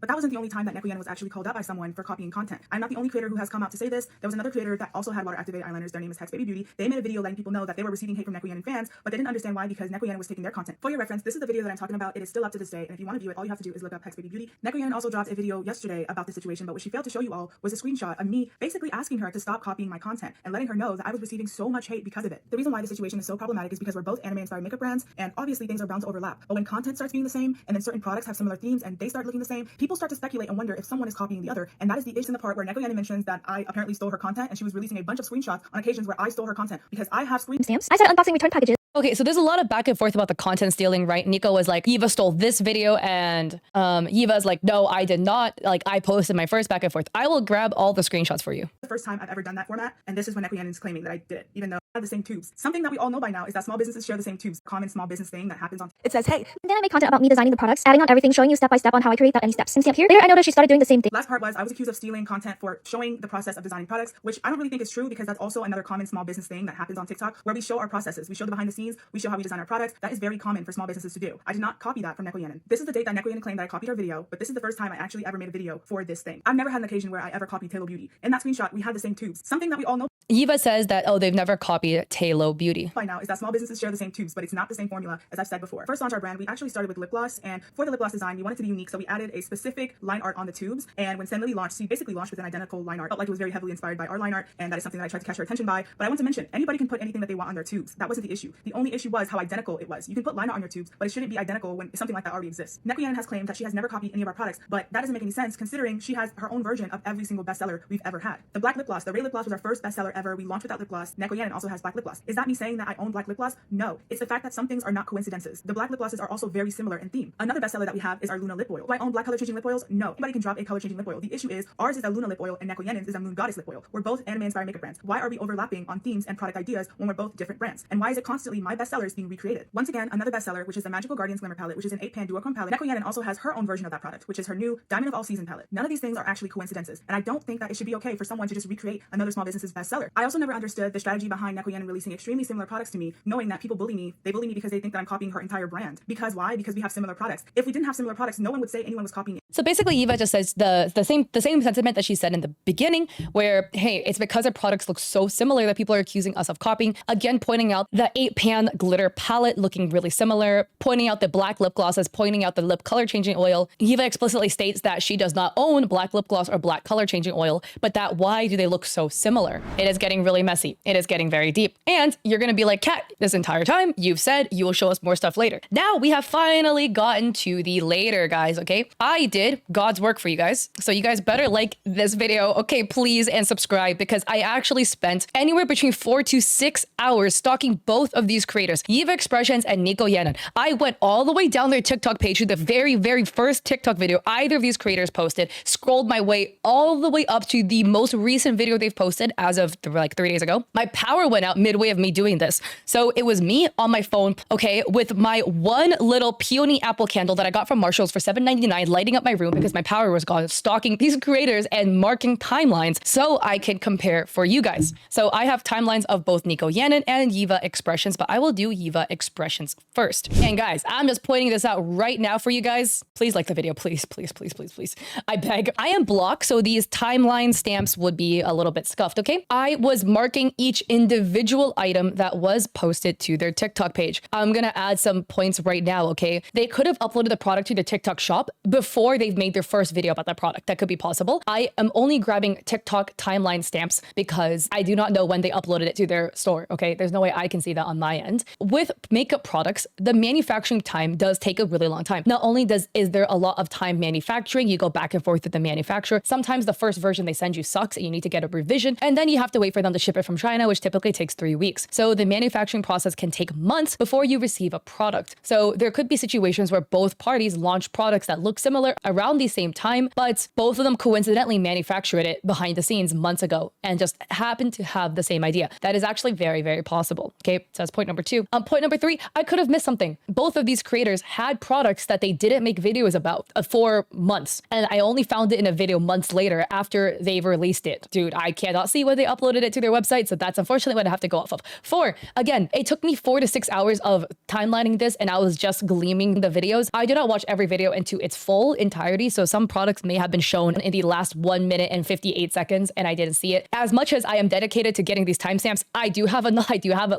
But that wasn't the only time that Neko Yenin was actually called out by someone for copying content. I'm not the only creator who has come out to say this. There was another creator that also had water-activated eyeliners. Their name is Hex Baby Beauty. They made a video letting people know that they were receiving hate from Neko Yenin fans, but they didn't understand why because Neko Yenin was taking their content. For your reference, this is the video that I'm talking about. It is still up to this day, and if you want to view it, all you have to do is look up Hex Baby Beauty. Neko Yenin also dropped a video yesterday about the situation, but what she failed to show you all was a screenshot of me basically asking her to stop copying my content and letting her know that I was receiving so much hate because of it. The reason why the situation is so problematic is because we're both anime-inspired makeup brands, and obviously things are bound to overlap. But when content starts being the same, and then certain products have similar themes, and they start looking the same, people start to speculate and wonder if someone is copying the other, and that is the issue in the part where Neko Yenin mentions that I apparently stole her content, and she was releasing a bunch of screenshots on occasions where I stole her content because I have screen stamps. I started unboxing return packages. Okay, so there's a lot of back and forth about the content stealing, right? Nico was like, Yiva stole this video, and Yiva's like, no, I did not. Like, I posted my first back and forth. I will grab all the screenshots for you. The first time I've ever done that format, and this is when Neko Yenin is claiming that I did it, even though I have the same tubes. Something that we all know by now is that small businesses share the same tubes. Common small business thing that happens on. It says, hey. And then I made content about me designing the products, adding on everything, showing you step by step on how I create without any steps. And stamp here. Later I noticed she started doing the same thing. Last part was I was accused of stealing content for showing the process of designing products, which I don't really think is true because that's also another common small business thing that happens on TikTok where we show our processes. We show the behind the scenes. We show how we design our products. That is very common for small businesses to do. I did not copy that from Neko Yenin. This is the date that Neko Yenin claimed that I copied her video, but this is the first time I actually ever made a video for this thing. I've never had an occasion where I ever copied Taylor Beauty. In that screenshot, we had the same tubes. Something that we all know. Eva says that, oh, they've never copied Talo Beauty. By now is that small businesses share the same tubes, but it's not the same formula as I've said before. First launch our brand, we actually started with lip gloss, and for the lip gloss design, we wanted to be unique, so we added a specific line art on the tubes. And when Lily launched, she basically launched with an identical line art. Felt like it was very heavily inspired by our line art, and that is something that I tried to catch her attention by. But I want to mention, anybody can put anything that they want on their tubes. That wasn't the issue. The only issue was how identical it was. You can put line art on your tubes, but it shouldn't be identical when something like that already exists. Nekoyanin has claimed that she has never copied any of our products, but that doesn't make any sense considering she has her own version of every single bestseller we've ever had. The black lip gloss, the Ray lip gloss was our first bestseller ever. We launched with that lip gloss. Nekoyanin also has black lip gloss. Is that me saying that I own black lip gloss? No. It's the fact that some things are not coincidences. The black lip glosses are also very similar in theme. Another bestseller that we have is our Luna lip oil. Do I own black color changing lip oils? No. Anybody can drop a color changing lip oil. The issue is ours is a Luna lip oil and Nekoyanin's is a Moon Goddess lip oil. We're both anime inspired makeup brands. Why are we overlapping on themes and product ideas when we're both different brands? And why is it constantly my bestsellers being recreated? Once again, another bestseller, which is the Magical Guardians Glimmer palette, which is an 8-pan duochrome palette. Nekoyanin also has her own version of that product, which is her new Diamond of All Season palette. None of these things are actually coincidences, and I don't think that it should be okay for someone to just recreate another small business's bestseller. I also never understood the strategy behind Nekoyanin releasing extremely similar products to me, knowing that people bully me. They bully me because they think that I'm copying her entire brand. Because why? Because we have similar products. If we didn't have similar products, no one would say anyone was copying it. So basically, Eva just says the same sentiment that she said in the beginning, where, hey, it's because our products look so similar that people are accusing us of copying. Again, pointing out the 8-pan glitter palette looking really similar, pointing out the black lip glosses, pointing out the lip color changing oil. Eva explicitly states that she does not own black lip gloss or black color changing oil, but that why do they look so similar? It is getting really messy. It is getting very deep. And you're going to be like, Kat, this entire time you've said you will show us more stuff later. Now we have finally gotten to the later, guys, okay? I did God's work for you guys. So you guys better like this video, okay, please, and subscribe, because I actually spent anywhere between 4 to 6 hours stalking both of these creators, Eva Expressions and Nekoyanin. I went all the way down their TikTok page to the very first TikTok video either of these creators posted, scrolled my way all the way up to the most recent video they've posted as of like 3 days ago. My power went out midway of me doing this. So it was me on my phone, okay, with my one little peony apple candle that I got from Marshall's for $7.99, lighting up my room because my power was gone, stalking these creators and marking timelines so I can compare for you guys. So I have timelines of both Nekoyanin and Eva Expressions, but I will do Eva Expressions first. And guys, I'm just pointing this out right now for you guys. Please like the video, please. I beg. I am blocked, so these timeline stamps would be a little bit scuffed, okay? I was marking each individual item that was posted to their TikTok page. I'm gonna add some points right now, okay? They could have uploaded the product to their TikTok shop before they've made their first video about that product. That could be possible. I am only grabbing TikTok timeline stamps because I do not know when they uploaded it to their store, okay? There's no way I can see that on my end. With makeup products, the manufacturing time does take a really long time. Not only is there a lot of time manufacturing, you go back and forth with the manufacturer. Sometimes the first version they send you sucks and you need to get a revision, and then you have to wait for them to ship it from China, which typically takes 3 weeks. So the manufacturing process can take months before you receive a product. So there could be situations where both parties launch products that look similar around the same time, but both of them coincidentally manufactured it behind the scenes months ago and just happen to have the same idea. That is actually very possible. Okay, so that's point number 2. Point number 3, I could have missed something. Both of these creators had products that they didn't make videos about for months, and I only found it in a video months later after they've released it. Dude, I cannot see when they uploaded it to their website, so that's unfortunately what I have to go off of. 4, again, it took me 4 to 6 hours of timelining this, and I was just gleaming the videos. I do not watch every video into its full entirety, so some products may have been shown in the last 1 minute and 58 seconds, and I didn't see it. As much as I am dedicated to getting these timestamps, I do have a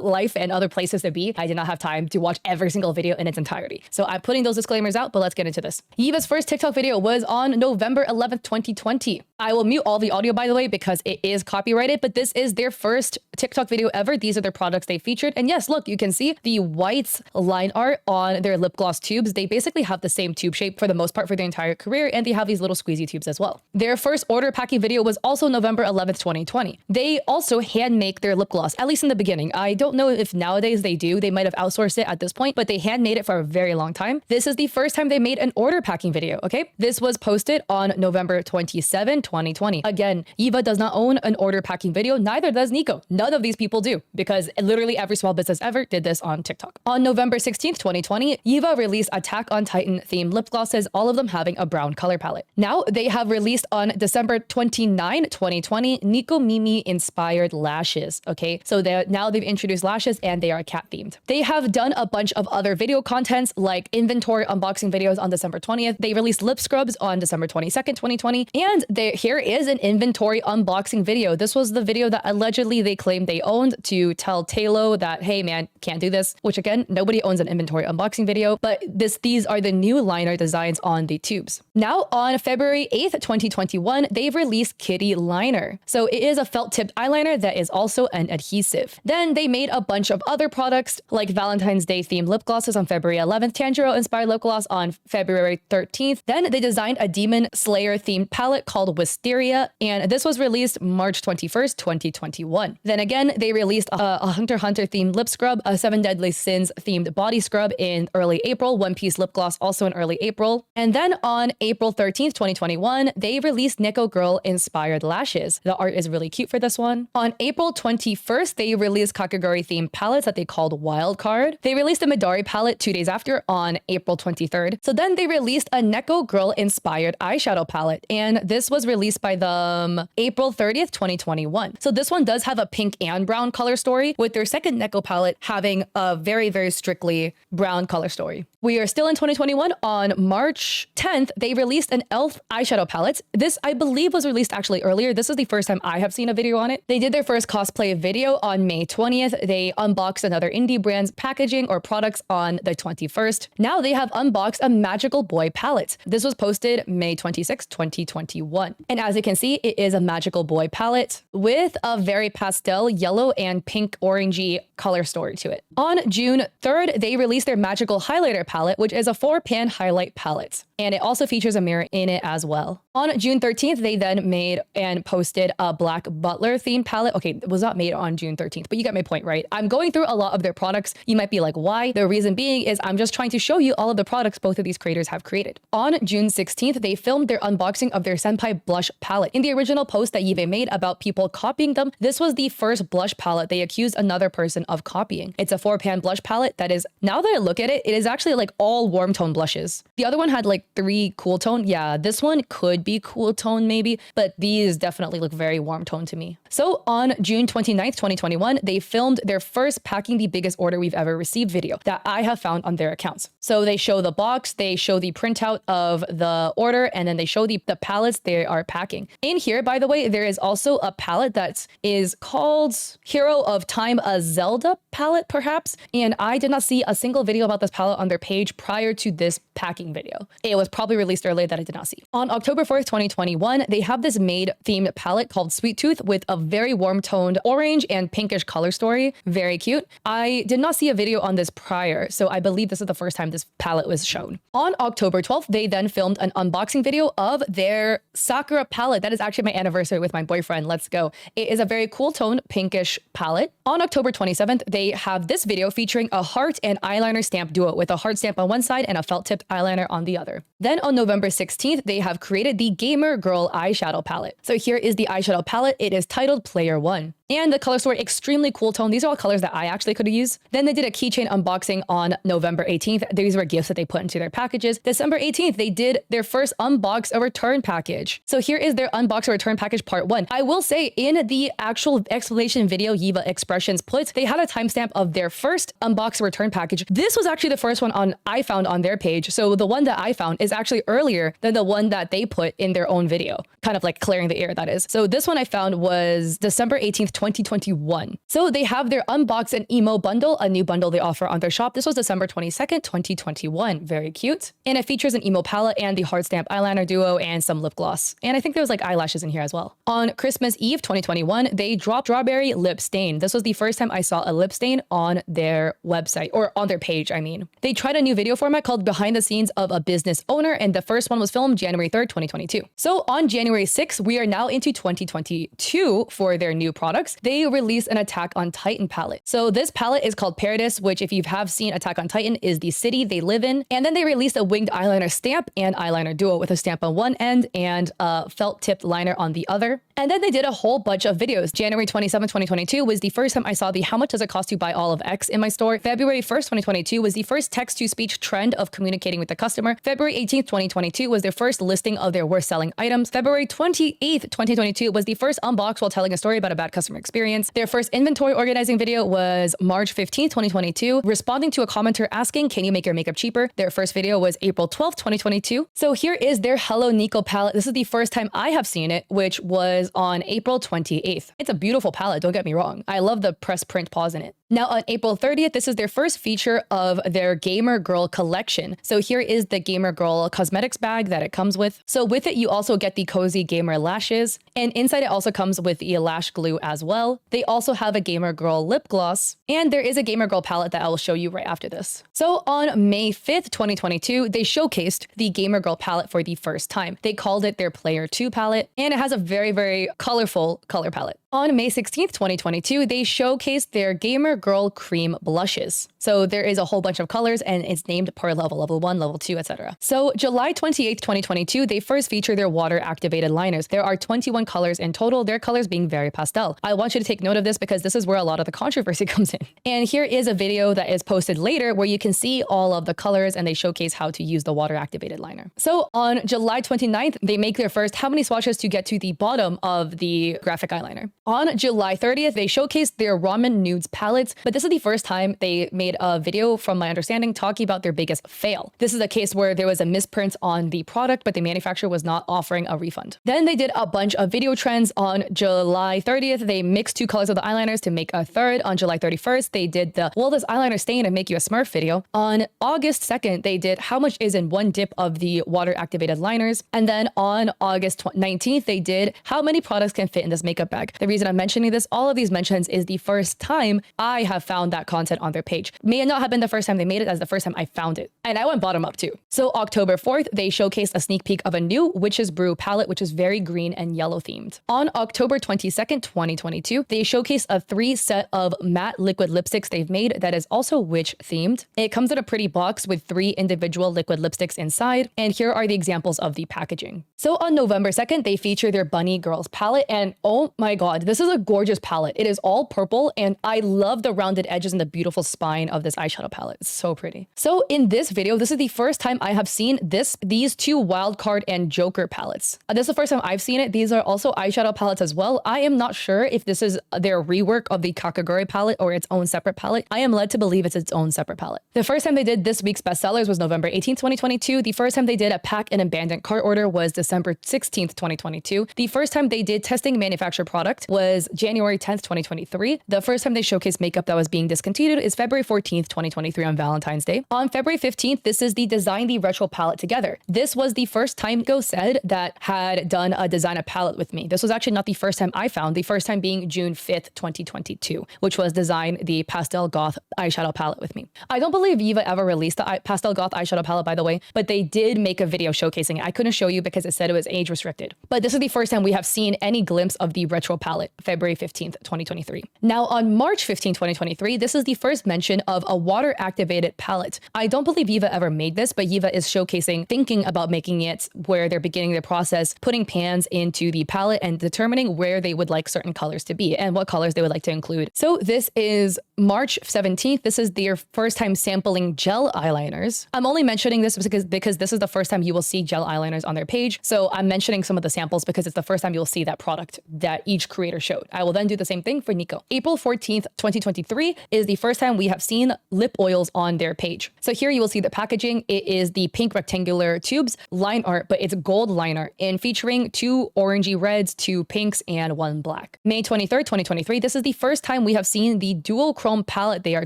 life and other places to be. I did not have time to watch every single video in its entirety. So I'm putting those disclaimers out, but let's get into this. Eva's first TikTok video was on November 11th, 2020. I will mute all the audio, by the way, because it is copyrighted, but this is their first TikTok video ever. These are their products they featured. And yes, look, you can see the white line art on their lip gloss tubes. They basically have the same tube shape for the most part for their entire career, and they have these little squeezy tubes as well. Their first order packing video was also November 11th, 2020. They also hand make their lip gloss, at least in the beginning. I don't know if nowadays they do. They might have outsourced it at this point, but they hand made it for a very long time. This is the first time they made an order packing video, okay? This was posted on November 27, 2020. Again, Eva does not own an order packing video, neither does Nico. None of these people do, because literally every small business ever did this on TikTok. On November 16th, 2020, Eva released Attack on Titan themed lip glosses, all of them having a brown color palette. Now they have released on December 29, 2020, Nico Mimi inspired lashes, okay? So now they've introduced lashes and they are cat themed. They have done a bunch of other video contents like inventory unboxing videos on December 20th. They released lip scrubs on December 22nd, 2020. And here is an inventory unboxing video. This was the video that allegedly they claimed they owned to tell Talo that, hey man, can't do this, which again, nobody owns an inventory unboxing video, but these are the new liner designs on the tubes. Now on February 8th, 2021, they've released Kitty Liner. So it is a felt tipped eyeliner that is also an adhesive. Then they made a bunch of other products like Valentine's Day themed lip glosses on February 11th, Tanjiro inspired lip gloss on February 13th. Then they designed a Demon Slayer themed palette called Wisteria, and this was released March 21st, 2021. Then again, they released a Hunter x Hunter themed lip scrub, a Seven Deadly Sins themed body scrub in early April, One Piece lip gloss also in early April. And then on April 13th, 2021, they released Neko Girl inspired lashes. The art is really cute for this one. On April 21st, they released Kakegurui themed palettes that they called Wild Card. They released a Midori palette 2 days after on April 23rd. So then they released a Neko Girl inspired eyeshadow palette, and this was released by them April 30th, 2021. So this one does have a pink and brown color story, with their second Neko palette having a very, very strictly brown color story. We are still in 2021. On March 10th, they released an e.l.f. eyeshadow palette. This, I believe, was released actually earlier. This is the first time I have seen a video on it. They did their first cosplay video on May 20th. They unboxed another indie brand's packaging or products on the 21st. Now they have unboxed a Magical Boy palette. This was posted May 26, 2021. And as you can see, it is a Magical Boy palette with a very pastel yellow and pink orangey color story to it. On June 3rd, they released their Magical Highlighter palette, which is a 4-pan highlight palette. And it also features a mirror in it as well. On June 13th, they then made and posted a Black Butler themed palette. Okay, it was not made on June 13th, but you get my point, right? I'm going through a lot of their products. You might be like, why? The reason being is I'm just trying to show you all of the products both of these creators have created. On June 16th, they filmed their unboxing of their Senpai Blush palette. In the original post that Yive made about people copying them, this was the first blush palette they accused another person of copying. It's a 4-pan blush palette that is, now that I look at it, it is actually like all warm tone blushes. The other one had like 3 cool tone. Yeah, this one could be cool tone maybe, but these definitely look very warm tone to me. So on June 29th, 2021, they filmed their first packing the biggest order we've ever received video that I have found on their accounts. So they show the box, they show the printout of the order, and then they show the pallets they are packing. In here, by the way, there is also a palette that is called Hero of Time, a Zelda palette perhaps, and I did not see a single video about this palette on their page prior to this packing video. It was probably released earlier that I did not see. On October 4th, 2021, they have this Maid themed palette called Sweet Tooth with a very warm toned orange and pinkish color story. Very cute. I did not see a video on this prior, so I believe this is the first time this palette was shown. On October 12th, they then filmed an unboxing video of their Sakura palette. That is actually my anniversary with my boyfriend. Let's go. It is a very cool toned pinkish palette. On October 27th, they have this video featuring a heart and eyeliner stamp duo with a heart stamp on one side and a felt tipped eyeliner on the other. Then on November 16th, they have created the Gamer Girl eyeshadow palette. So here is the eyeshadow palette. It is titled Player One. And the color story, extremely cool tone. These are all colors that I actually could have used. Then they did a keychain unboxing on November 18th. These were gifts that they put into their packages. December 18th, they did their first unbox a return package. So here is their unbox a return package part 1. I will say in the actual explanation video Yiva Expressions put, they had a timestamp of their first unbox a return package. This was actually the first one I found on their page. So the one that I found is actually earlier than the one that they put in their own video, kind of like clearing the air, that is. So this one I found was December 18th, 2021. So they have their Unbox an Emo bundle, a new bundle they offer on their shop. This was December 22nd, 2021. Very cute. And it features an emo palette and the hard stamp eyeliner duo and some lip gloss. And I think there was like eyelashes in here as well. On Christmas Eve, 2021, they dropped Strawberry Lip Stain. This was the first time I saw a lip stain on their website, or on their page, I mean. They tried a new video format called Behind the Scenes of a Business Owner, and the first one was filmed January 3rd, 2022. So on January 6th, we are now into 2022 for their new products. They released an Attack on Titan palette. So this palette is called Paradis, which if you have seen Attack on Titan is the city they live in. And then they released a winged eyeliner stamp and eyeliner duo with a stamp on one end and a felt tipped liner on the other. And then they did a whole bunch of videos. January 27, 2022 was the first time I saw the How Much Does It Cost to Buy All of X in my store. February 1st, 2022 was the first text-to-speech trend of communicating with the customer. February 18th, 2022 was their first listing of their worst selling items. February 28th, 2022 was the first unbox while telling a story about a bad customer customer experience. Their first inventory organizing video was March 15th, 2022, responding to a commenter asking, can you make your makeup cheaper? Their first video was April 12th, 2022. So here is their Hello Nico palette. This is the first time I have seen it, which was on April 28th. It's a beautiful palette, don't get me wrong. I love the press print paws in it. Now on April 30th, this is their first feature of their Gamer Girl collection. So here is the Gamer Girl cosmetics bag that it comes with. So with it, you also get the cozy gamer lashes, and inside it also comes with the lash glue as well. They also have a Gamer Girl lip gloss, and there is a Gamer Girl palette that I will show you right after this. So on May 5th, 2022, they showcased the Gamer Girl palette for the first time. They called it their Player 2 palette, and it has a very, very colorful color palette. On May 16th, 2022, they showcased their Gamer Girl Cream Blushes. So there is a whole bunch of colors and it's named per level, level 1, level 2, etc. So July 28th, 2022, they first featured their water activated liners. There are 21 colors in total, their colors being very pastel. I want you to take note of this because this is where a lot of the controversy comes in. And here is a video that is posted later where you can see all of the colors and they showcase how to use the water activated liner. So on July 29th, they make their first how many swatches to get to the bottom of the graphic eyeliner. On July 30th, they showcased their Ramen Nudes palettes, but this is the first time they made a video, from my understanding, talking about their biggest fail. This is a case where there was a misprint on the product, but the manufacturer was not offering a refund. Then they did a bunch of video trends. On July 30th, they mixed two colors of the eyeliners to make a third. On July 31st, they did the will this eyeliner stain and make you a Smurf video. On August 2nd, they did how much is in one dip of the water activated liners. And then on August 19th, they did how many products can fit in this makeup bag. The reason I'm mentioning this, all of these mentions, is the first time I have found that content on their page. May not have been the first time they made it, as the first time I found it. And I went bottom up too. So October 4th, they showcased a sneak peek of a new Witch's Brew palette, which is very green and yellow themed. On October 22nd, 2022, they showcased a 3 set of matte liquid lipsticks they've made that is also witch themed. It comes in a pretty box with 3 individual liquid lipsticks inside. And here are the examples of the packaging. So on November 2nd, they feature their Bunny Girls palette. And oh my God, this is a gorgeous palette. It is all purple and I love the rounded edges and the beautiful spine of this eyeshadow palette. It's so pretty. So in this video, this is the first time I have seen these two Wildcard and Joker palettes. This is the first time I've seen it. These are also eyeshadow palettes as well. I am not sure if this is their rework of the Kakaguri palette or its own separate palette. I am led to believe it's its own separate palette. The first time they did this week's bestsellers was November 18th, 2022. The first time they did a pack and abandoned cart order was December 16th, 2022. The first time they did testing manufactured product was January 10th, 2023. The first time they showcased makeup that was being discontinued is February 14th, 2023 on Valentine's Day. On February 15th, this is the Design the Retro palette together. This was the first time Go said that had done a design a palette with me. This was actually not the first time I found, the first time being June 5th, 2022, which was Design the Pastel Goth eyeshadow palette with me. I don't believe Viva ever released the Pastel Goth eyeshadow palette, by the way, but they did make a video showcasing it. I couldn't show you because it said it was age restricted. But this is the first time we have seen any glimpse of the retro palette, February 15th, 2023. Now on March 15th, 2023, this is the first mention of a water activated palette. I don't believe Viva ever made this, but Viva is showcasing, thinking about making it where they're beginning the process, putting pans into the palette and determining where they would like certain colors to be and what colors they would like to include. So this is March 17th. This is their first time sampling gel eyeliners. I'm only mentioning this because this is the first time you will see gel eyeliners on their page. So I'm mentioning some of the samples because it's the first time you'll see that product that each creator showed. I will then do the same thing for Nico. April 14th, 2023 is the first time we have seen lip oils on their page. So here you will see the packaging. It is the pink rectangular tubes line art, but it's gold liner and featuring 2 orangey reds, 2 pinks, and 1 black. May 23rd, 2023, this is the first time we have seen the dual chrome palette they are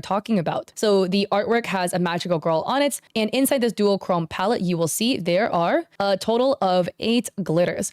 talking about. So the artwork has a magical girl on it, and inside this dual chrome palette, you will see there are a total of 8 glitters.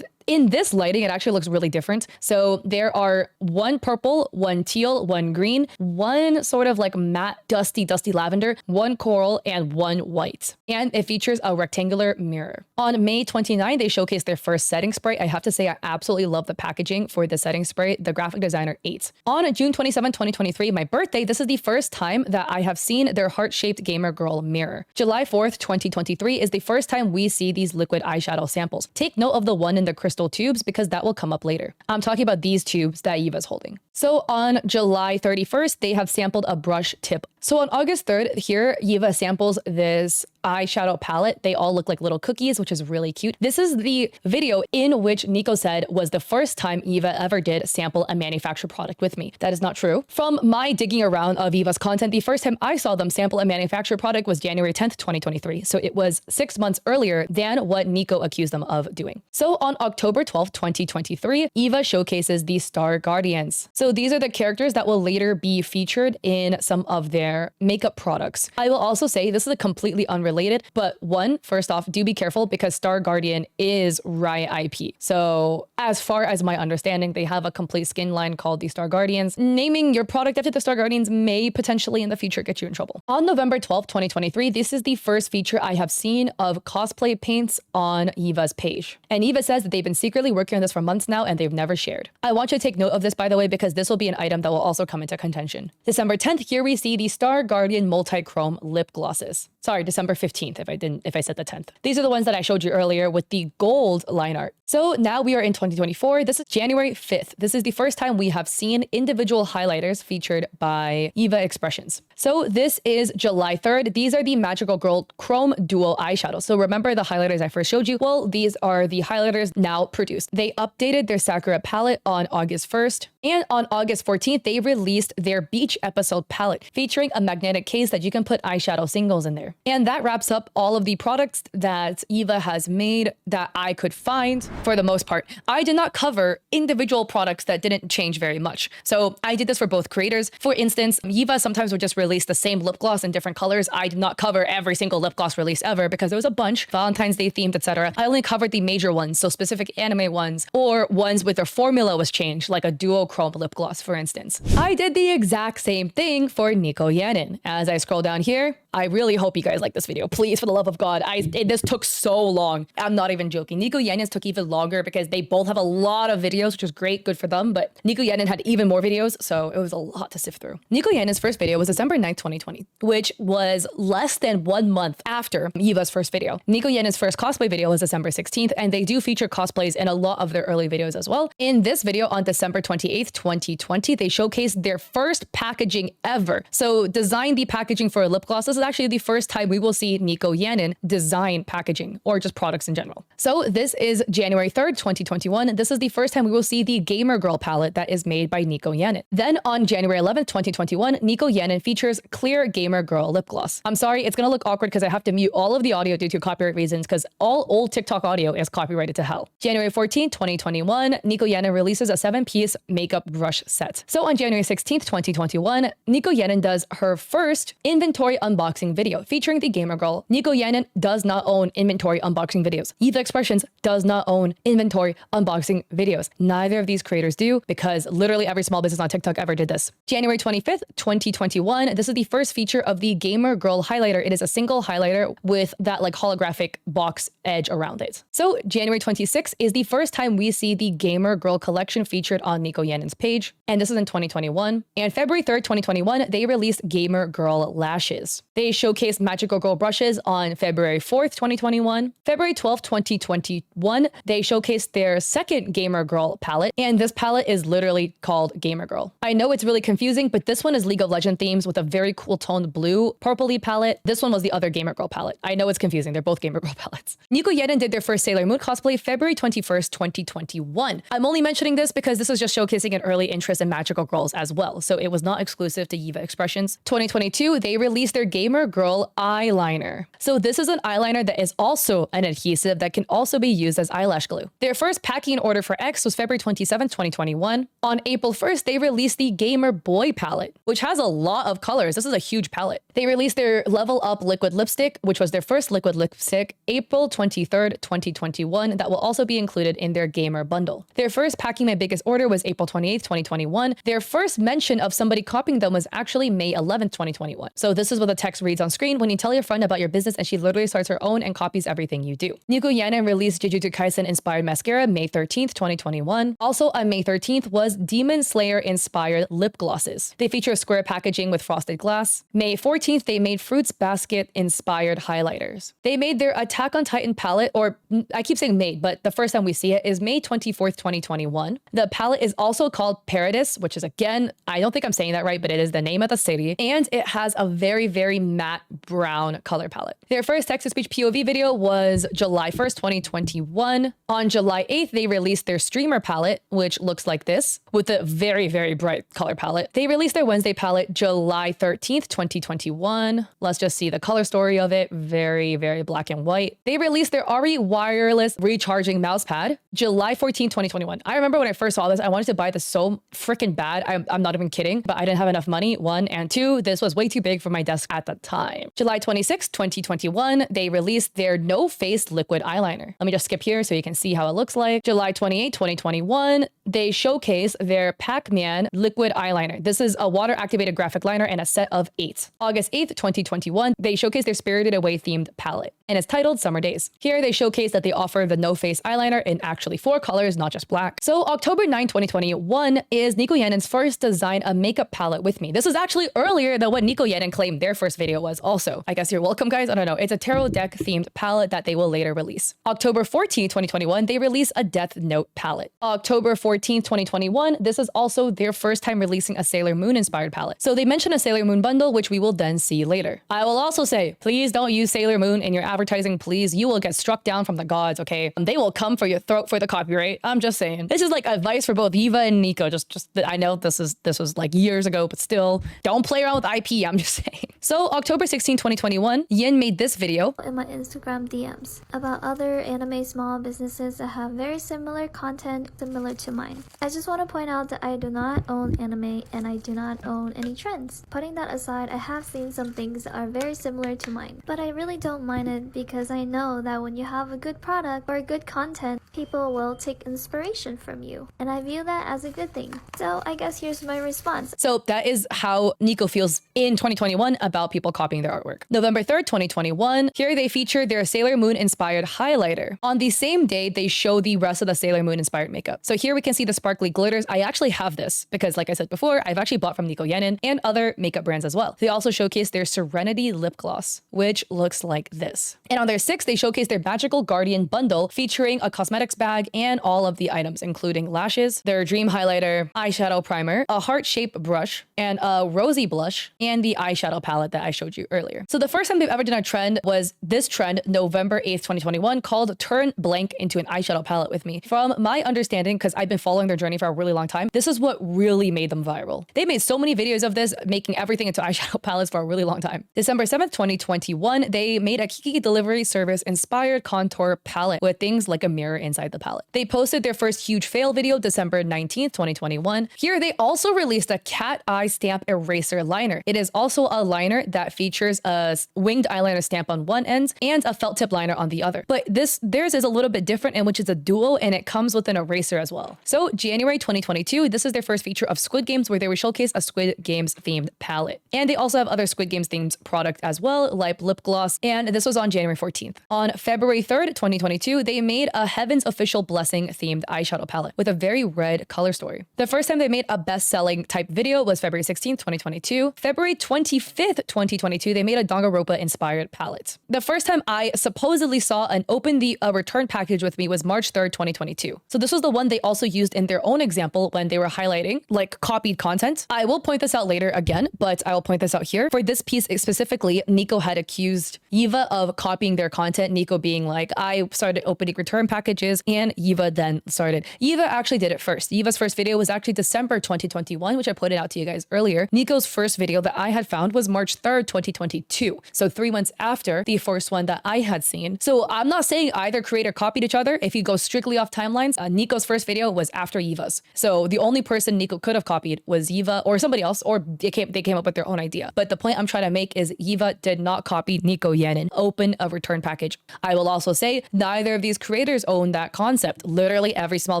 In this lighting, it actually looks really different. So there are 1 purple, 1 teal, 1 green, 1 sort of like matte, dusty lavender, 1 coral, and 1 white. And it features a rectangular mirror. On May 29, they showcased their first setting spray. I have to say, I absolutely love the packaging for the setting spray, the graphic designer 8. On June 27, 2023, my birthday, this is the first time that I have seen their heart-shaped Gamer Girl mirror. July 4th, 2023 is the first time we see these liquid eyeshadow samples. Take note of the one in the crystal crystal tubes because that will come up later. I'm talking about these tubes that Eva's holding. So on July 31st, they have sampled a brush tip. So on August 3rd, here, Eva samples this eyeshadow palette. They all look like little cookies, which is really cute. This is the video in which Nico said was the first time Eva ever did sample a manufactured product with me. That is not true. From my digging around of Eva's content, the first time I saw them sample a manufactured product was January 10th, 2023. So it was 6 months earlier than what Nico accused them of doing. So on October 12th, 2023, Eva showcases the Star Guardians. So these are the characters that will later be featured in some of their makeup products. I will also say this is a completely unrelated, but one, first off, do be careful because Star Guardian is Riot IP. So as far as my understanding, they have a complete skin line called the Star Guardians. Naming your product after the Star Guardians may potentially in the future get you in trouble. On November 12th, 2023, this is the first feature I have seen of cosplay paints on Eva's page. And Eva says that they've been secretly working on this for months now and they've never shared. I want you to take note of this, by the way, because this will be an item that will also come into contention. December 10th, here we see the Star Guardian multi-chrome lip glosses. Sorry, December 15th, if I said the 10th. These are the ones that I showed you earlier with the gold line art. So now we are in 2024. This is January 5th. This is the first time we have seen individual highlighters featured by Eva Expressions. So this is July 3rd. These are the Magical Girl Chrome Dual Eyeshadows. So remember the highlighters I first showed you? Well, these are the highlighters now produced. They updated their Sakura palette on August 1st. And on August 14th, they released their Beach Episode palette featuring a magnetic case that you can put eyeshadow singles in there. And that wraps up all of the products that Eva has made that I could find for the most part. I did not cover individual products that didn't change very much. So I did this for both creators. For instance, Eva sometimes would just release the same lip gloss in different colors. I did not cover every single lip gloss release ever because there was a bunch, Valentine's Day themed, etc. I only covered the major ones, so specific anime ones or ones with their formula was changed, like a duochrome lip gloss, for instance. I did the exact same thing for Nico Yannin. As I scroll down here, I really hope you guys like this video. Please, for the love of God. This took so long. I'm not even joking. Nico Yannin's took even longer because they both have a lot of videos, which is great, good for them. But Nico Yannin had even more videos, so it was a lot to sift through. Nico Yannin's first video was December 9th, 2020, which was less than 1 month after Eva's first video. Nico Yannin's first cosplay video was December 16th, and they do feature cosplays in a lot of their early videos as well. In this video on December 28th, 2020, they showcased their first packaging ever. So design the packaging for a lip gloss. This is actually the first time we will see Nico Yannin design packaging or just products in general. So this is January 3rd, 2021. This is the first time we will see the Gamer Girl palette that is made by Nico Yannin. Then on January 11th, 2021, Nico Yannin features Clear Gamer Girl lip gloss. I'm sorry, it's gonna look awkward because I have to mute all of the audio due to copyright reasons because all old TikTok audio is copyrighted to hell. January 14th, 2021, Nico Yannin releases a 7-piece makeup brush set. So on January 16th, 2021, Nico Yannin does her first inventory unboxing video featuring the Gamer Girl. Nico Yannin does not own inventory unboxing videos. Eva Expressions does not own inventory unboxing videos. Neither of these creators do because literally every small business on TikTok ever did this. January 25th, 2021, this is the first feature of the Gamer Girl highlighter. It is a single highlighter with that like holographic box edge around it. So January 26th is the first time we see the Gamer Girl collection featured on Nico Yannin's page. And this is in 2021. And February 3rd, 2021, they released Gamer Girl lashes. They showcased Magical Girl brushes on February 4th, 2021. February 12th, 2021, they showcased their second Gamer Girl palette. And this palette is literally called Gamer Girl. I know it's really confusing, but this one is League of Legends themes with a very cool toned blue, purpley palette. This one was the other Gamer Girl palette. I know it's confusing. They're both Gamer Girl palettes. Nico Yannin did their first Sailor Moon cosplay February 21st, 2021. I'm only mentioning this because this is just showcasing an early interest in magical girls as well. So it was not exclusive to Eva Expressions. 2022, they released their Gamer Girl eyeliner. So this is an eyeliner that is also an adhesive that can also be used as eyelash glue. Their first packing order for X was February 27th, 2021. On April 1st, they released the Gamer Boy palette, which has a lot of colors. This is a huge palette. They released their Level Up liquid lipstick, which was their first liquid lipstick, April 23rd, 2021. That will also be included in their Gamer bundle. Their first Packing My Biggest Order was April 28th, 2021. Their first mention of somebody copying them was actually May 11th, 2021. So this is what the text reads on screen when you tell your friend about your business and she literally starts her own and copies everything you do. Nico Yanin released Jujutsu Kaisen inspired mascara May 13th, 2021. Also on May 13th was Demon Slayer inspired lip glosses. They feature square packaging with frosted glass. May 14th, they made Fruits Basket inspired highlighters. They made their Attack on Titan palette, or I keep saying made, but the first time we see it is May 24th, 2021. The palette is also called Paradis, which is, again, I don't think I'm saying that right, but it is the name of the city. And it has a very, very matte brown color palette. Their first text-to-speech POV video was July 1st, 2021. On July 8th, they released their streamer palette, which looks like this, with a very, very bright color palette. They released their Wednesday palette July 13th, 2021. Let's just see the color story of it. Very, very black and white. They released their Ari wireless recharging mouse pad July 14th, 2021. I remember when I first saw this, I wanted to buy this so freaking bad. I'm not even kidding, but I didn't have enough money, one, and two, this was way too big for my desk at the time. July 26th, 2021, they released their No Face liquid eyeliner. Let me just skip here so you can see how it looks like. July 28th, 2021, they showcase their Pac-Man liquid eyeliner. This is a water-activated graphic liner and a set of 8. August 8th, 2021, they showcase their Spirited Away themed palette, and it's titled Summer Days. Here they showcase that they offer the No Face eyeliner in actually 4 colors, not just black. So October 9, 2021 is Nico Yanin's first design a makeup palette with me. This is actually earlier than what Nico Yanin claimed their first video was also. I guess you're welcome, guys. I don't know. It's a tarot deck themed palette that they will later release. October 14, 2021, they release a Death Note palette. October 14, 2021, this is also their first time releasing a Sailor Moon inspired palette. So they mention a Sailor Moon bundle, which we will then see later. I will also say, please don't use Sailor Moon in your advertising, please. You will get struck down from the gods, okay? They will come for your throat for the copyright. I'm just saying. This is like advice for both Eva and Nico. Just I know this was like years ago, but still, don't play around with IP. I'm just saying. So October 16, 2021, Yin made this video in my Instagram DMs about other anime small businesses that have very similar content similar to mine. I just want to point out that I do not own anime and I do not own any trends. Putting that aside, I have seen some things that are very similar to mine, but I really don't mind it because I know that when you have a good product or good content, people will take inspiration from you, and I view that as a good thing. So I guess here's my response. So that is how Nico feels in 2021 about people copying their artwork. November 3rd, 2021, here they feature their Sailor Moon inspired highlighter. On the same day, they show the rest of the Sailor Moon inspired makeup. So here we can see the sparkly glitters. I actually have this because, like I said before, I've actually bought from Nico Yanin and other makeup brands as well. They also showcase their Serenity lip gloss, which looks like this. And on their 6th, they showcase their Magical Guardian bundle featuring a cosmetics bag and all of the items, including lashes, their dream highlighter, eyeshadow primer, a heart-shaped brush, and a rosy blush, and the eyeshadow palette that I showed you earlier. So the first time they've ever done a trend was this trend, November 8th, 2021, called Turn Blank into an Eyeshadow Palette with me. From my understanding, because I've been following their journey for a really long time, this is what really made them viral. They made so many videos of this, making everything into eyeshadow palettes for a really long time. December 7th, 2021, they made a Kiki delivery service inspired contour palette with things like a mirror inside the palette. They posted their first huge fail video December 19th, 2021. Here they also released a cat eye stamp eraser liner. It is also a liner that features a winged eyeliner stamp on one end and a felt tip liner on the other. But theirs is a little bit different, in which it's a duo and it comes with an eraser as well. So January 2022, this is their first feature of Squid Games, where they will showcase a Squid Games themed palette. And they also have other Squid Games themed product as well, like lip gloss, and this was on January 14th. On February 3rd, 2022, they made a Heaven's Official Blessing themed eyeshadow palette with a very red color story. The first time they made a best-selling type video was February 16th, 2022. February 25th, 2022, they made a Danganronpa inspired palette. The first time I supposedly saw an open the return package with me was March 3rd, 2022. So this was the one they also used in their own example when they were highlighting like copied content. I will point this out later again, but I will point this out here. For this piece specifically, Nico had accused Eva of copying their content. Nico being like, I started opening return packages, and Eva then started. Eva actually did it first. Eva's first video was actually December 2021, which I pointed out to you guys earlier. Nico's first video that I had found was March 3rd, 2022. So 3 months after the first one that I had seen. So I'm not saying either creator copied each other. If you go strictly off timelines, Nico's first video was after Eva's. So the only person Nico could have copied was Eva or somebody else, or they came up with their own idea. But the point I'm trying to make is Eva did not copy Nico Yanin. Open a return package. I will also say neither of these creators own that concept. Literally every small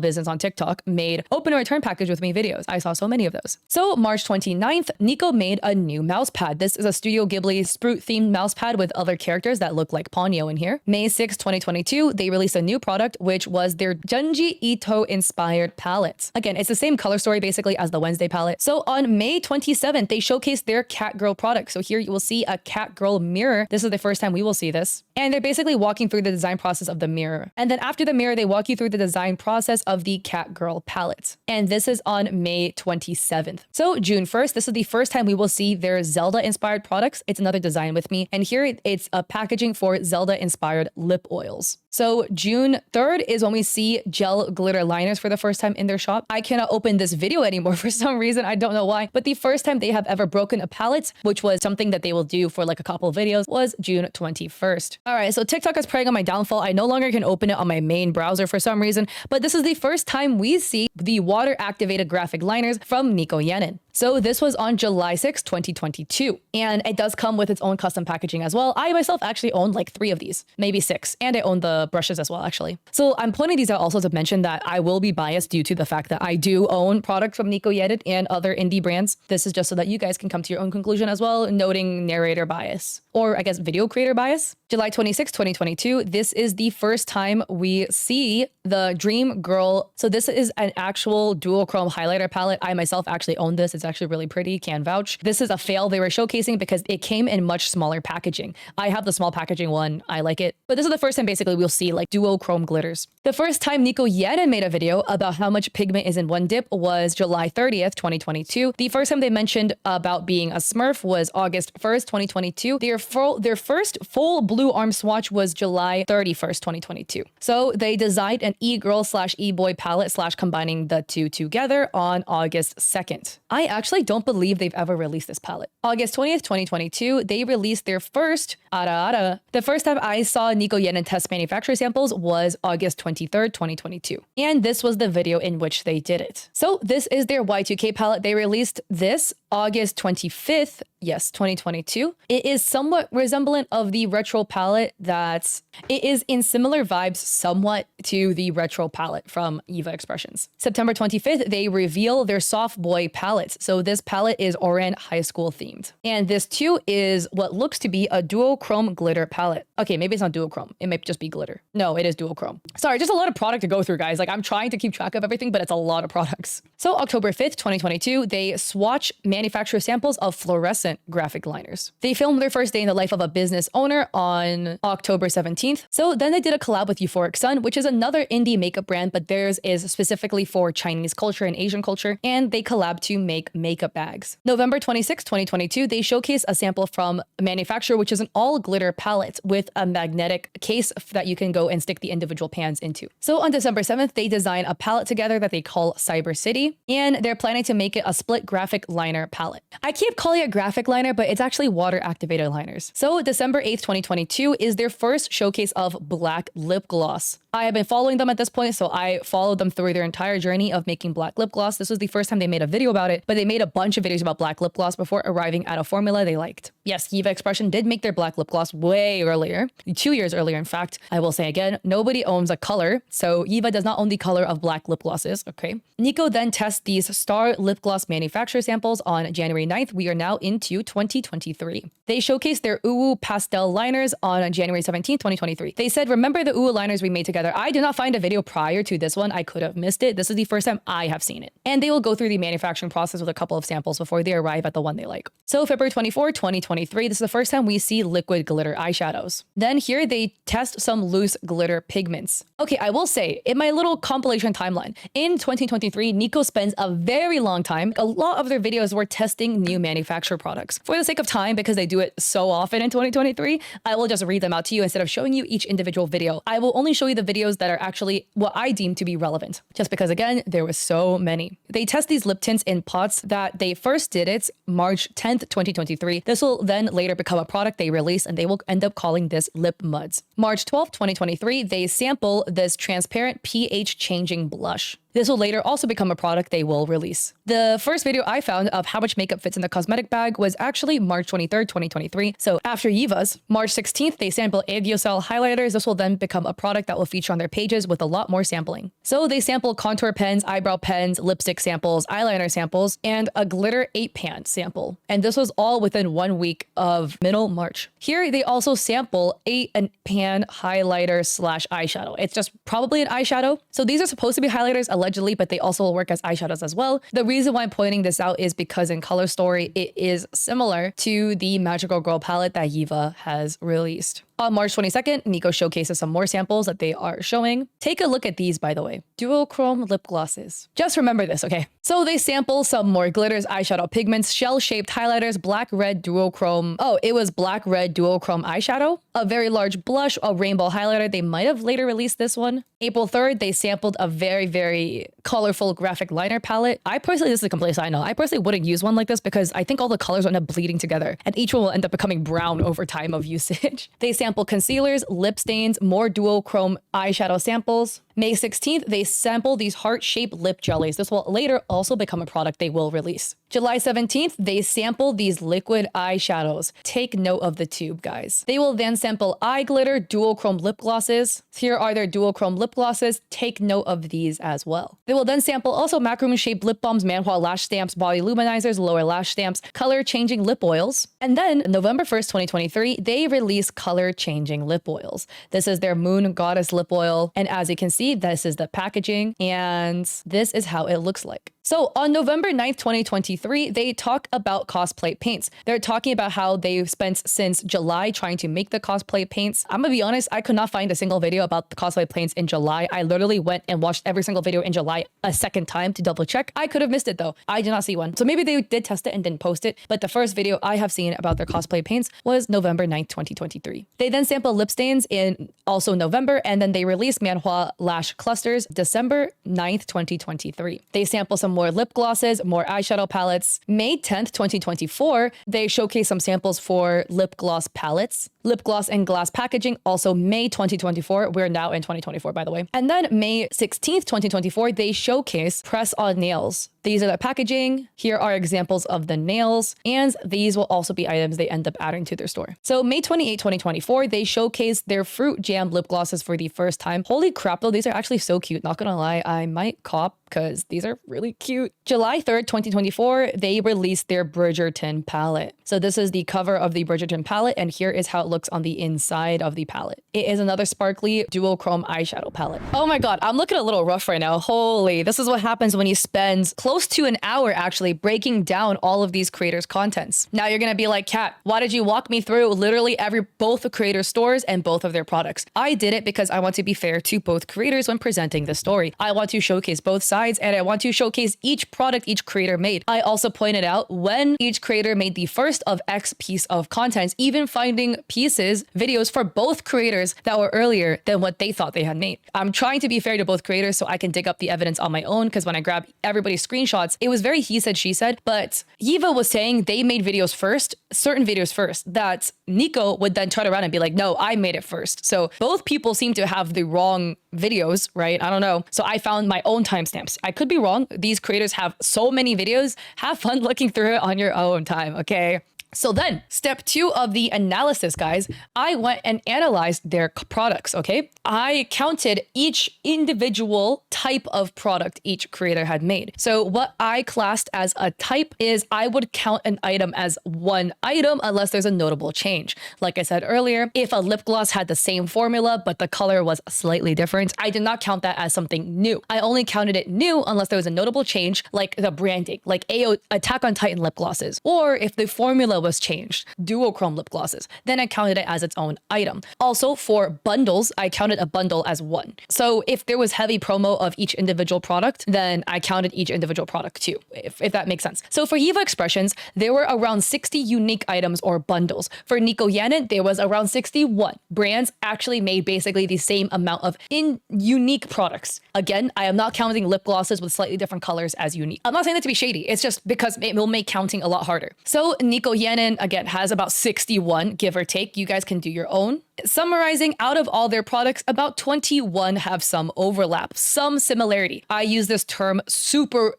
business on TikTok made open a return package with me videos. I saw so many of those. So March 29th, Nico made a new mouse pad. This is a Studio Ghibli Sprout themed mouse pad with other characters that look like Ponyo in here. May 6th, 2022, they released a new product, which was their Junji Ito inspired palette. Again, it's the same color story basically as the Wednesday palette. So on May 27th, they showcased their cat girl product. So here you will see a cat girl mirror. This is the first time we will see this. And they're basically walking through the design process of the mirror. And then after the mirror, they walk you through the design process of the cat girl palette. And this is on May 27th. So June 1st, this is the first time we will see their Zelda inspired products. It's another design with me. And here it's a packaging for Zelda inspired lip oils. So June 3rd is when we see gel glitter liners for the first time in their shop. I cannot open this video anymore for some reason. I don't know why, but the first time they have ever broken a palette, which was something that they will do for like a couple of videos, was June 21st. All right, so TikTok is preying on my downfall. I no longer can open it on my main browser for some reason, but this is the first time we see the water activated graphic liners from Nico Yenin. So this was on July 6, 2022, and it does come with its own custom packaging as well. I myself actually own like 3 of these, maybe 6, and I own the brushes as well, actually. So I'm pointing these out also to mention that I will be biased due to the fact that I do own products from Nico Yenin and other indie brands. This is just so that you guys can come to your own conclusion as well, noting narrator bias, or I guess video creator bias. July 26, 2022, this is the first time we see the Dream Girl. So this is an actual dual chrome highlighter palette. I myself actually own this. It's actually really pretty, can vouch. This is a fail they were showcasing because it came in much smaller packaging. I have the small packaging one. I like it. But this is the first time basically we'll see like duo chrome glitters. The first time Nico Yenin made a video about how much pigment is in one dip was July 30th, 2022. The first time they mentioned about being a Smurf was August 1st, 2022. Their first full blue arm swatch was July 31st, 2022. So they designed an e-girl / e-boy palette / combining the two together on August 2nd. I actually don't believe they've ever released this palette. August 20th, 2022, they released their first Ara Ara. The first time I saw Nico Yenin test manufacturer samples was August 23rd, 2022. And this was the video in which they did it. So this is their Y2K palette. They released this August 25th, yes, 2022. It is somewhat resemblant of the retro palette it is in similar vibes somewhat to the retro palette from Eva Expressions. September 25th, they reveal their soft boy palette. So this palette is Oran High School themed. And this too is what looks to be a duochrome glitter palette. Okay, maybe it's not duochrome. It may just be glitter. No, it is duochrome. Sorry, just a lot of product to go through, guys. Like I'm trying to keep track of everything, but it's a lot of products. So October 5th, 2022, they swatch manufacturer samples of fluorescent graphic liners. They filmed their first day in the life of a business owner on October 17th. So then they did a collab with Euphoric Sun, which is another indie makeup brand, but theirs is specifically for Chinese culture and Asian culture, and they collab to make makeup bags. November 26, 2022, they showcase a sample from a manufacturer, which is an all glitter palette with a magnetic case that you can go and stick the individual pans into. So on December 7th, they design a palette together that they call Cyber City, and they're planning to make it a split graphic liner palette. I keep calling it graphic liner, but it's actually water activated liners. So December 8th, 2022 is their first showcase of black lip gloss. I have been following them at this point, so I followed them through their entire journey of making black lip gloss. This was the first time they made a video about it, but they made a bunch of videos about black lip gloss before arriving at a formula they liked. Yes, Eva Expression did make their black lip gloss way earlier, 2 years earlier, in fact. I will say again, nobody owns a color, so Eva does not own the color of black lip glosses, okay? Nico then tests these star lip gloss manufacturer samples on January 9th. We are now into 2023. They showcased their Uwu pastel liners on January 17th, 2023. They said, remember the Uwu liners we made together? I did not find a video prior to this one. I could have missed it. This is the first time I have seen it. And they will go through the manufacturing process with a couple of samples before they arrive at the one they like. So February 24, 2023, this is the first time we see liquid glitter eyeshadows. Then here they test some loose glitter pigments. Okay, I will say, in my little compilation timeline, in 2023, Nico spends a very long time. A lot of their videos were testing new manufacturer products. For the sake of time, because they do it so often in 2023, I will just read them out to you instead of showing you each individual video. I will only show you the videos that are actually what I deem to be relevant, just because again, there was so many. They test these lip tints in pots that they first did it March 10th, 2023. This will then later become a product they release, and they will end up calling this Lip Muds. March 12th, 2023, they sample this transparent pH changing blush. This will later also become a product they will release. The first video I found of how much makeup fits in the cosmetic bag was actually March 23rd, 2023. So after Yiva's, March 16th, they sample Accuse highlighters. This will then become a product that will feature on their pages with a lot more sampling. So they sample contour pens, eyebrow pens, lipstick samples, eyeliner samples, and a glitter 8-pan sample. And this was all within 1 week of middle March. Here, they also sample 8-pan highlighter slash eyeshadow. It's just probably an eyeshadow. So these are supposed to be highlighters allegedly, but they also will work as eyeshadows as well. The reason why I'm pointing this out is because in Color Story, it is similar to the Magical Girl palette that Yiva has released. On March 22nd, Nico showcases some more samples that they are showing. Take a look at these, by the way. Duochrome lip glosses. Just remember this, okay? So they sample some more glitters, eyeshadow pigments, shell-shaped highlighters, black-red duochrome. Oh, it was black-red duochrome eyeshadow, a very large blush, a rainbow highlighter. They might have later released this one. April 3rd, they sampled a very, very colorful graphic liner palette. This is a complete side note. I personally wouldn't use one like this because I think all the colors will end up bleeding together and each one will end up becoming brown over time of usage. They sample concealers, lip stains, more duochrome eyeshadow samples. May 16th, they sample these heart-shaped lip jellies. This will later also become a product they will release. July 17th, they sample these liquid eyeshadows. Take note of the tube, guys. They will then sample eye glitter, duochrome lip glosses. Here are their duochrome lip glosses. Take note of these as well. They will then sample also macaroon-shaped lip balms, manhwa lash stamps, body luminizers, lower lash stamps, color-changing lip oils. And then November 1st, 2023, they release color-changing lip oils. This is their Moon Goddess lip oil. And as you can see, this is the packaging and this is how it looks like. So on November 9th, 2023, they talk about cosplay paints. They're talking about how they've spent since July trying to make the cosplay paints. I'm gonna be honest, I could not find a single video about the cosplay paints in July. I literally went and watched every single video in July a second time to double check. I could have missed it though. I did not see one. So maybe they did test it and didn't post it, but the first video I have seen about their cosplay paints was November 9th, 2023. They then sample lip stains in also November, and then they release manhwa lash clusters December 9th, 2023. They sample some more lip glosses, more eyeshadow palettes. May 10th, 2024, they showcase some samples for lip gloss palettes, lip gloss and glass packaging, also May 2024. We're now in 2024, by the way. And then May 16th, 2024, they showcase press-on nails. These are the packaging. Here are examples of the nails, and these will also be items they end up adding to their store. So May 28, 2024, they showcase their fruit jam lip glosses for the first time. Holy crap, though, these are actually so cute. Not gonna lie, I might cop because these are really cute. July 3rd, 2024, they released their Bridgerton palette. So this is the cover of the Bridgerton palette, and here is how it looks on the inside of the palette. It is another sparkly duochrome eyeshadow palette. Oh my god, I'm looking a little rough right now. Holy, this is what happens when you spend close to an hour actually breaking down all of these creators' contents. Now you're gonna be like, Kat, why did you walk me through literally both the creator stores and both of their products? I did it because I want to be fair to both creators when presenting the story. I want to showcase both sides, and I want to showcase each product each creator made. I also pointed out when each creator made the first of X piece of content, even finding videos for both creators that were earlier than what they thought they had made. I'm trying to be fair to both creators so I can dig up the evidence on my own, because when I grabbed everybody's screenshots, it was very he said, she said, but Yiva was saying they made videos first, certain videos first, that Nico would then turn around and be like, no, I made it first. So both people seem to have the wrong videos, right? I don't know. So I found my own timestamps. I could be wrong. These creators have so many videos. Have fun looking through it on your own time, okay? So then, step 2 of the analysis, guys, I went and analyzed their products, okay? I counted each individual type of product each creator had made. So what I classed as a type is I would count an item as one item unless there's a notable change. Like I said earlier, if a lip gloss had the same formula, but the color was slightly different, I did not count that as something new. I only counted it new unless there was a notable change, like the branding, like Attack on Titan lip glosses, or if the formula was changed, duochrome lip glosses, then I counted it as its own item. Also for bundles, I counted a bundle as one. So if there was heavy promo of each individual product, then I counted each individual product too, if that makes sense. So for Yiva Expressions, there were around 60 unique items or bundles. For Nico Yanin, there was around 61. Brands actually made basically the same amount of unique products. Again, I am not counting lip glosses with slightly different colors as unique. I'm not saying that to be shady. It's just because it will make counting a lot harder. So Nico Yanin, again, has about 61, give or take. You guys can do your own. Summarizing, out of all their products, about 21 have some overlap, some similarity. I use this term super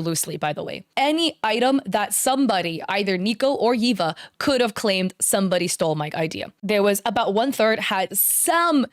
loosely, by the way. Any item that somebody, either Nico or Yiva, could have claimed somebody stole my idea. There was about 1/3 had some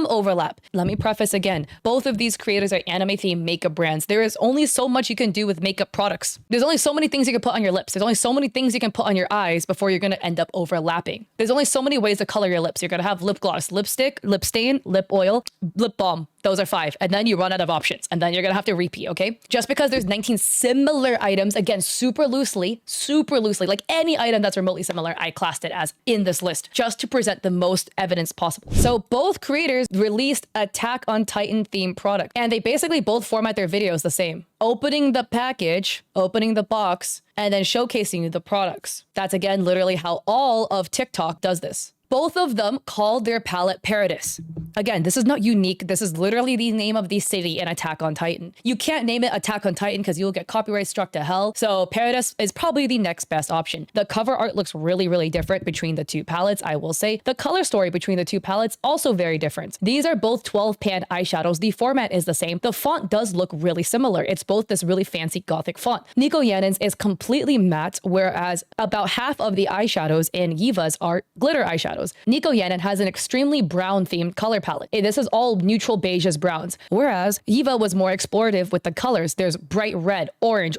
overlap. Let me preface again, both of these creators are anime-themed makeup brands. There is only so much you can do with makeup products. There's only so many things you can put on your lips. There's only so many things you can put on your eyes before you're gonna end up overlapping. There's only so many ways to color your lips. You're gonna have lip gloss, lipstick, lip stain, lip oil, lip balm. Those are 5. And then you run out of options. And then you're gonna have to repeat, okay? Just because there's 19 similar items, again, super loosely, like any item that's remotely similar, I classed it as in this list, just to present the most evidence possible. So both creators released Attack on Titan themed product, and they basically both format their videos the same. Opening the package, opening the box, and then showcasing you the products. That's again, literally how all of TikTok does this. Both of them called their palette Paradis. Again, this is not unique. This is literally the name of the city in Attack on Titan. You can't name it Attack on Titan because you'll get copyright struck to hell. So Paradis is probably the next best option. The cover art looks really different between the two palettes, I will say. The color story between the two palettes also very different. These are both 12 pan eyeshadows. The format is the same. The font does look really similar. It's both this really fancy gothic font. Nico Yannen's is completely matte, whereas about half of the eyeshadows in Yiva's are glitter eyeshadows. Nico Yannen has an extremely brown themed color palette. This is all neutral beiges browns, whereas Yiva was more explorative with the colors. There's bright red, orange,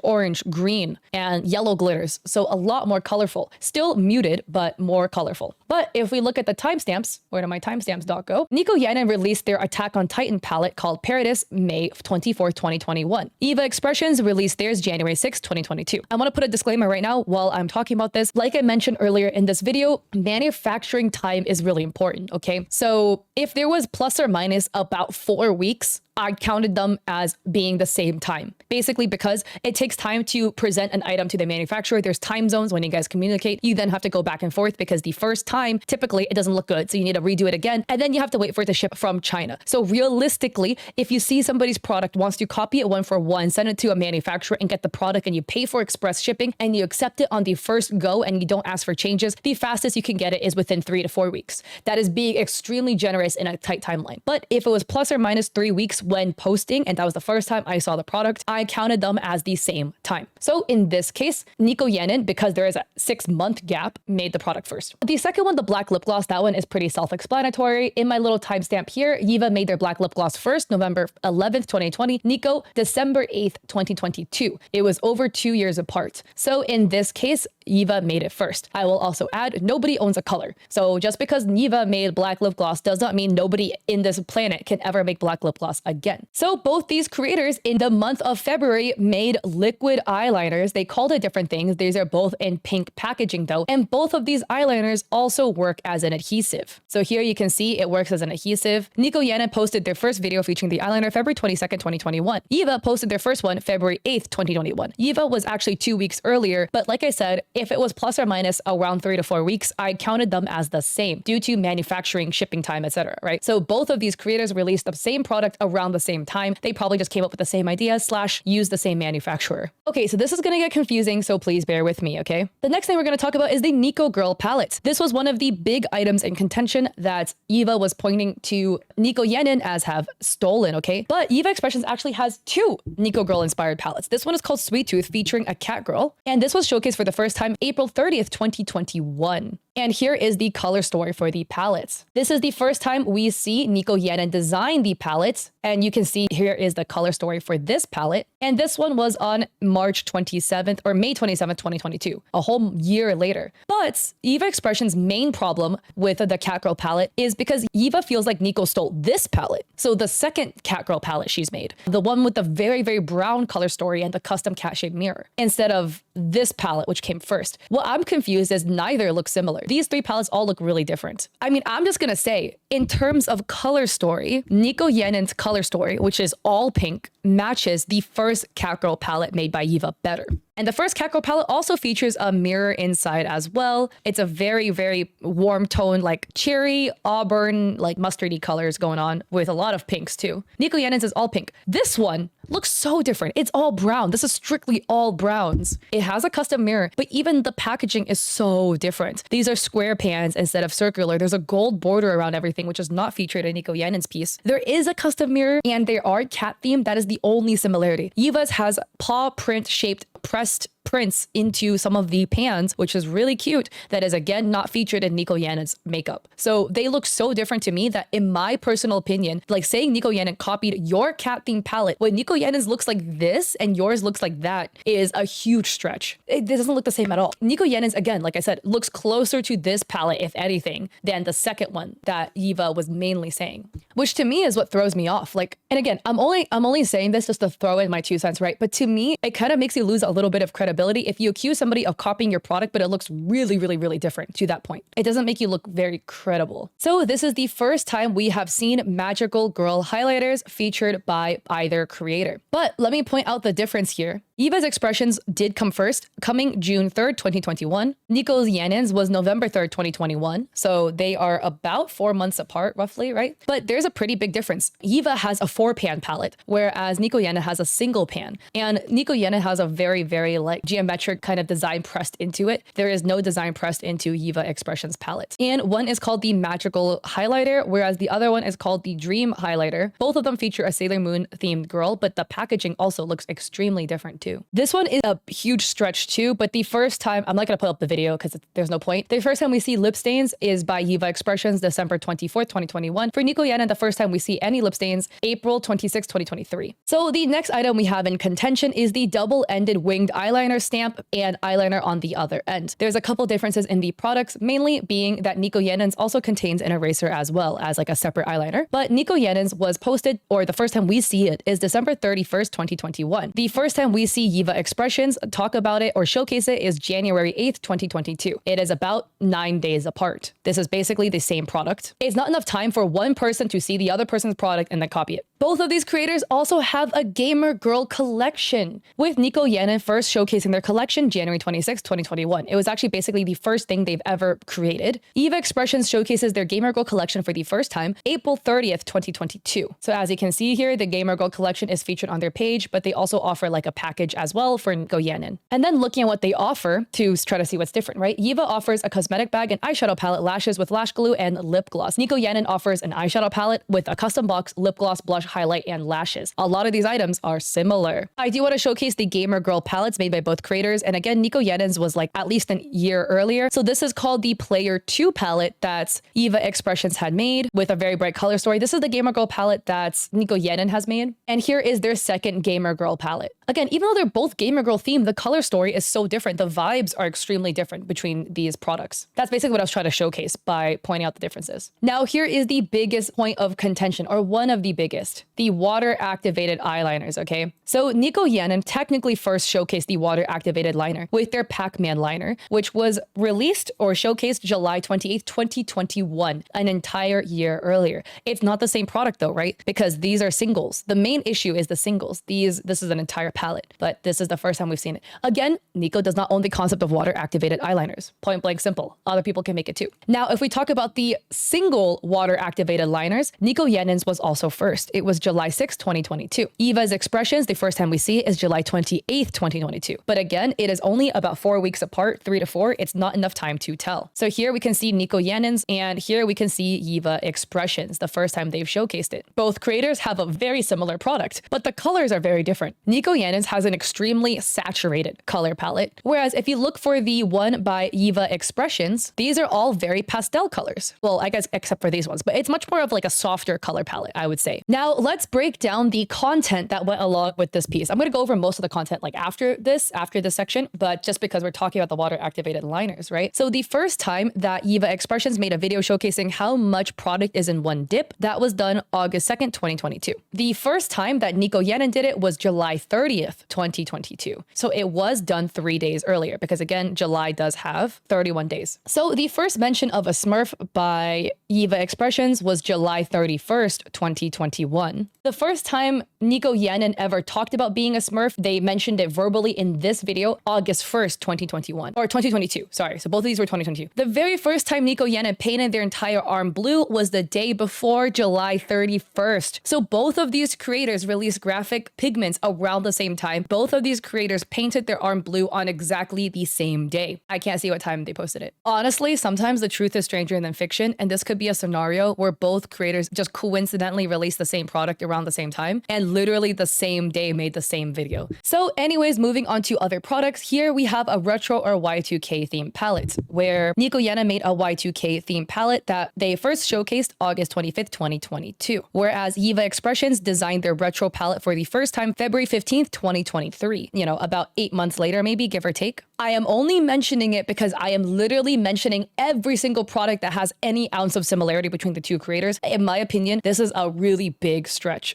green, and yellow glitters. So a lot more colorful. Still muted, but more colorful. But if we look at the timestamps, where did my timestamps go? Nico Yannen released their Attack on Titan palette called Paradis May 24th, 2021. Eva Expressions released theirs January 6th, 2022. I want to put a disclaimer right now while I'm talking about this. Like I mentioned earlier in this video, manufacturing time is really important, okay? So if there was plus or minus about 4 weeks, I counted them as being the same time. Basically because it takes time to present an item to the manufacturer. There's time zones when you guys communicate. You then have to go back and forth because the first time, typically it doesn't look good. So you need to redo it again. And then you have to wait for it to ship from China. So realistically, if you see somebody's product wants to copy it 1-for-1, send it to a manufacturer and get the product and you pay for express shipping and you accept it on the first go and you don't ask for changes, the fastest you can get it is within 3 to 4 weeks. That is being extremely generous in a tight timeline. But if it was plus or minus 3 weeks when posting, and that was the first time I saw the product, I counted them as the same time. So in this case, Nico Yannen, because there is a 6-month gap, made the product first. The second one, the black lip gloss, that one is pretty self-explanatory. In my little timestamp here, Yiva made their black lip gloss first, November 11th, 2020. Nico, December 8th, 2022. It was over 2 years apart. So in this case, Yiva made it first. I will also add, nobody owns a color. So just because Yiva made black lip gloss does not mean nobody in this planet can ever make black lip gloss again. So both these creators in the month of February made liquid eyeliners. They called it different things. These are both in pink packaging though. And both of these eyeliners also work as an adhesive. So here you can see it works as an adhesive. Nico Yannen posted their first video featuring the eyeliner February 22nd, 2021. Yiva posted their first one February 8th, 2021. Yiva was actually 2 weeks earlier, but like I said, if it was plus or minus around 3 to 4 weeks, I counted them as the same due to manufacturing, shipping time, etc. Right? So both of these creators released the same product around the same time. They probably just came up with the same idea / use the same manufacturer. Okay, so this is gonna get confusing, so please bear with me, okay? The next thing we're gonna talk about is the Nico Girl palette. This was one of the big items in contention that Eva was pointing to Nico Yannen as have stolen, okay? But Eva Expressions actually has 2 Nico Girl inspired palettes. This one is called Sweet Tooth featuring a cat girl, and this was showcased for the first time April 30th, 2021. And here is the color story for the palettes. This is the first time we see Nico Yannen design the palettes, and you can see here is the color story for this palette. And this one was on March 27th or May 27th, 2022, a whole year later. But Eva Expressions' main problem with the Catgirl palette is because Eva feels like Nico stole this palette. So the second Catgirl palette she's made, the one with the very brown color story and the custom cat-shaped mirror, instead of this palette, which came first. What I'm confused is neither look similar. These 3 palettes all look really different. I mean, I'm just gonna say, in terms of color story, Nico Yannen's color story, which is all pink, matches the first Catgirl palette made by Eva better. And the first Catgirl palette also features a mirror inside as well. It's a very, very warm tone, like cherry, auburn, like mustardy colors going on with a lot of pinks too. Nico Yannen's is all pink. This one looks so different. It's all brown. This is strictly all browns. It has a custom mirror, but even the packaging is so different. These are square pans instead of circular. There's a gold border around everything, which is not featured in Nico Yannen's piece. There is a custom mirror and they are cat themed. That is the only similarity. Eva's has paw print shaped pressed prints into some of the pans, which is really cute. That is again not featured in Nico Yannen's makeup. So they look so different to me that in my personal opinion, like saying Nico Yannen copied your cat themed palette when Nico Yannen's looks like this and yours looks like that is a huge stretch. It doesn't look the same at all. Nico Yannen's, again, like I said, looks closer to this palette, if anything, than the second one that Eva was mainly saying, which to me is what throws me off. Like, and again, I'm only saying this just to throw in my 2 cents, right? But to me, it kind of makes you lose a little bit of credibility if you accuse somebody of copying your product, but it looks really, really, really different to that point. It doesn't make you look very credible. So this is the first time we have seen magical girl highlighters featured by either creator. But let me point out the difference here. Eva's expressions did come first, coming June 3rd, 2021. Nico Yannen's was November 3rd, 2021. So they are about 4 months apart, roughly, right? But there's a pretty big difference. Eva has a 4-pan palette, whereas Nico Yannen has a single pan. And Nico Yannen has a very, very like geometric kind of design pressed into it. There is no design pressed into Eva Expressions palette. And one is called the Magical Highlighter, whereas the other one is called the Dream Highlighter. Both of them feature a Sailor Moon themed girl, but the packaging also looks extremely different too. This one is a huge stretch too, but the first time, I'm not gonna put up the video because there's no point. The first time we see lip stains is by Eva Expressions, December 24th, 2021. For Nico Yannen, the first time we see any lip stains, April 26th, 2023. So the next item we have in contention is the double-ended winged eyeliner stamp and eyeliner on the other end. There's a couple differences in the products, mainly being that Nico Yannen's also contains an eraser as well as like a separate eyeliner. But Nico Yannen's was posted, or the first time we see it is December 31st, 2021. The first time we see Eva Expressions talk about it or showcase it is January 8th, 2022. It is about 9 days apart. This is basically the same product. It's not enough time for one person to see the other person's product and then copy it. Both of these creators also have a gamer girl collection, with Nico Yannen first showcasing their collection January 26, 2021. It was actually basically the first thing they've ever created. Eva Expressions showcases their gamer girl collection for the first time April 30th, 2022. So as you can see here, the gamer girl collection is featured on their page, but they also offer like a package as well for Nico Yannen. And then looking at what they offer to try to see what's different, right? Eva offers a cosmetic bag, an eyeshadow palette, lashes with lash glue, and lip gloss. Nico Yannen offers an eyeshadow palette with a custom box, lip gloss, blush, highlight, and lashes. A lot of these items are similar. I do want to showcase the gamer girl palettes made by both creators. And again, Nico Yannen's was like at least a year earlier. So this is called the Player 2 palette that Eva Expressions had made with a very bright color story. This is the gamer girl palette that Nico Yannen has made. And here is their second gamer girl palette. Again, even though they're both gamer girl themed, the color story is so different. The vibes are extremely different between these products. That's basically what I was trying to showcase by pointing out the differences. Now, here is the biggest point of contention, or one of the biggest, the water activated eyeliners, okay? So Nico Yannen technically first showcased the water activated liner with their Pac-Man liner, which was released or showcased July 28th, 2021, an entire year earlier. It's not the same product though, right? Because these are singles. The main issue is the singles. This is an entire palette, but this is the first time we've seen it. Again, Nico does not own the concept of water activated eyeliners. Point blank simple. Other people can make it too. Now, if we talk about the single water activated liners, Nico Yannen's was also first. It was July 6th, 2022. Eva's Expressions, the first time we see it is July 28th, 2022. But again, it is only about 4 weeks apart, 3 to 4. It's not enough time to tell. So here we can see Nico Yannen's, and here we can see Eva Expressions, the first time they've showcased it. Both creators have a very similar product, but the colors are very different. Nico Yannen's has an extremely saturated color palette, whereas if you look for the one by Eva Expressions, these are all very pastel colors. Well, I guess except for these ones, but it's much more of like a softer color palette, I would say. Now, let's break down the content that went along with this piece. I'm going to go over most of the content like after this section, but just because we're talking about the water activated liners, right? So the first time that Eva Expressions made a video showcasing how much product is in one dip, that was done August 2nd, 2022. The first time that Nico Yannen did it was July 30th, 2022. So it was done 3 days earlier because again, July does have 31 days. So the first mention of a Smurf by Eva Expressions was July 31st, 2021. 2021. The first time Nico Yannon ever talked about being a Smurf, they mentioned it verbally in this video, August 1st, 2021. Or 2022, sorry. So both of these were 2022. The very first time Nico Yannon painted their entire arm blue was the day before July 31st. So both of these creators released graphic pigments around the same time. Both of these creators painted their arm blue on exactly the same day. I can't see what time they posted it. Honestly, sometimes the truth is stranger than fiction, and this could be a scenario where both creators just coincidentally released the same product around the same time and literally the same day made the same video. So anyways, moving on to other products, here we have a retro or Y2K themed palette where Nico Yannon made a Y2K themed palette that they first showcased August 25th, 2022, whereas Yiva Expressions designed their retro palette for the first time February 15th, 2023, you know, about 8 months later, maybe, give or take. I am only mentioning it because I am literally mentioning every single product that has any ounce of similarity between the two creators. In my opinion, this is a really big stretch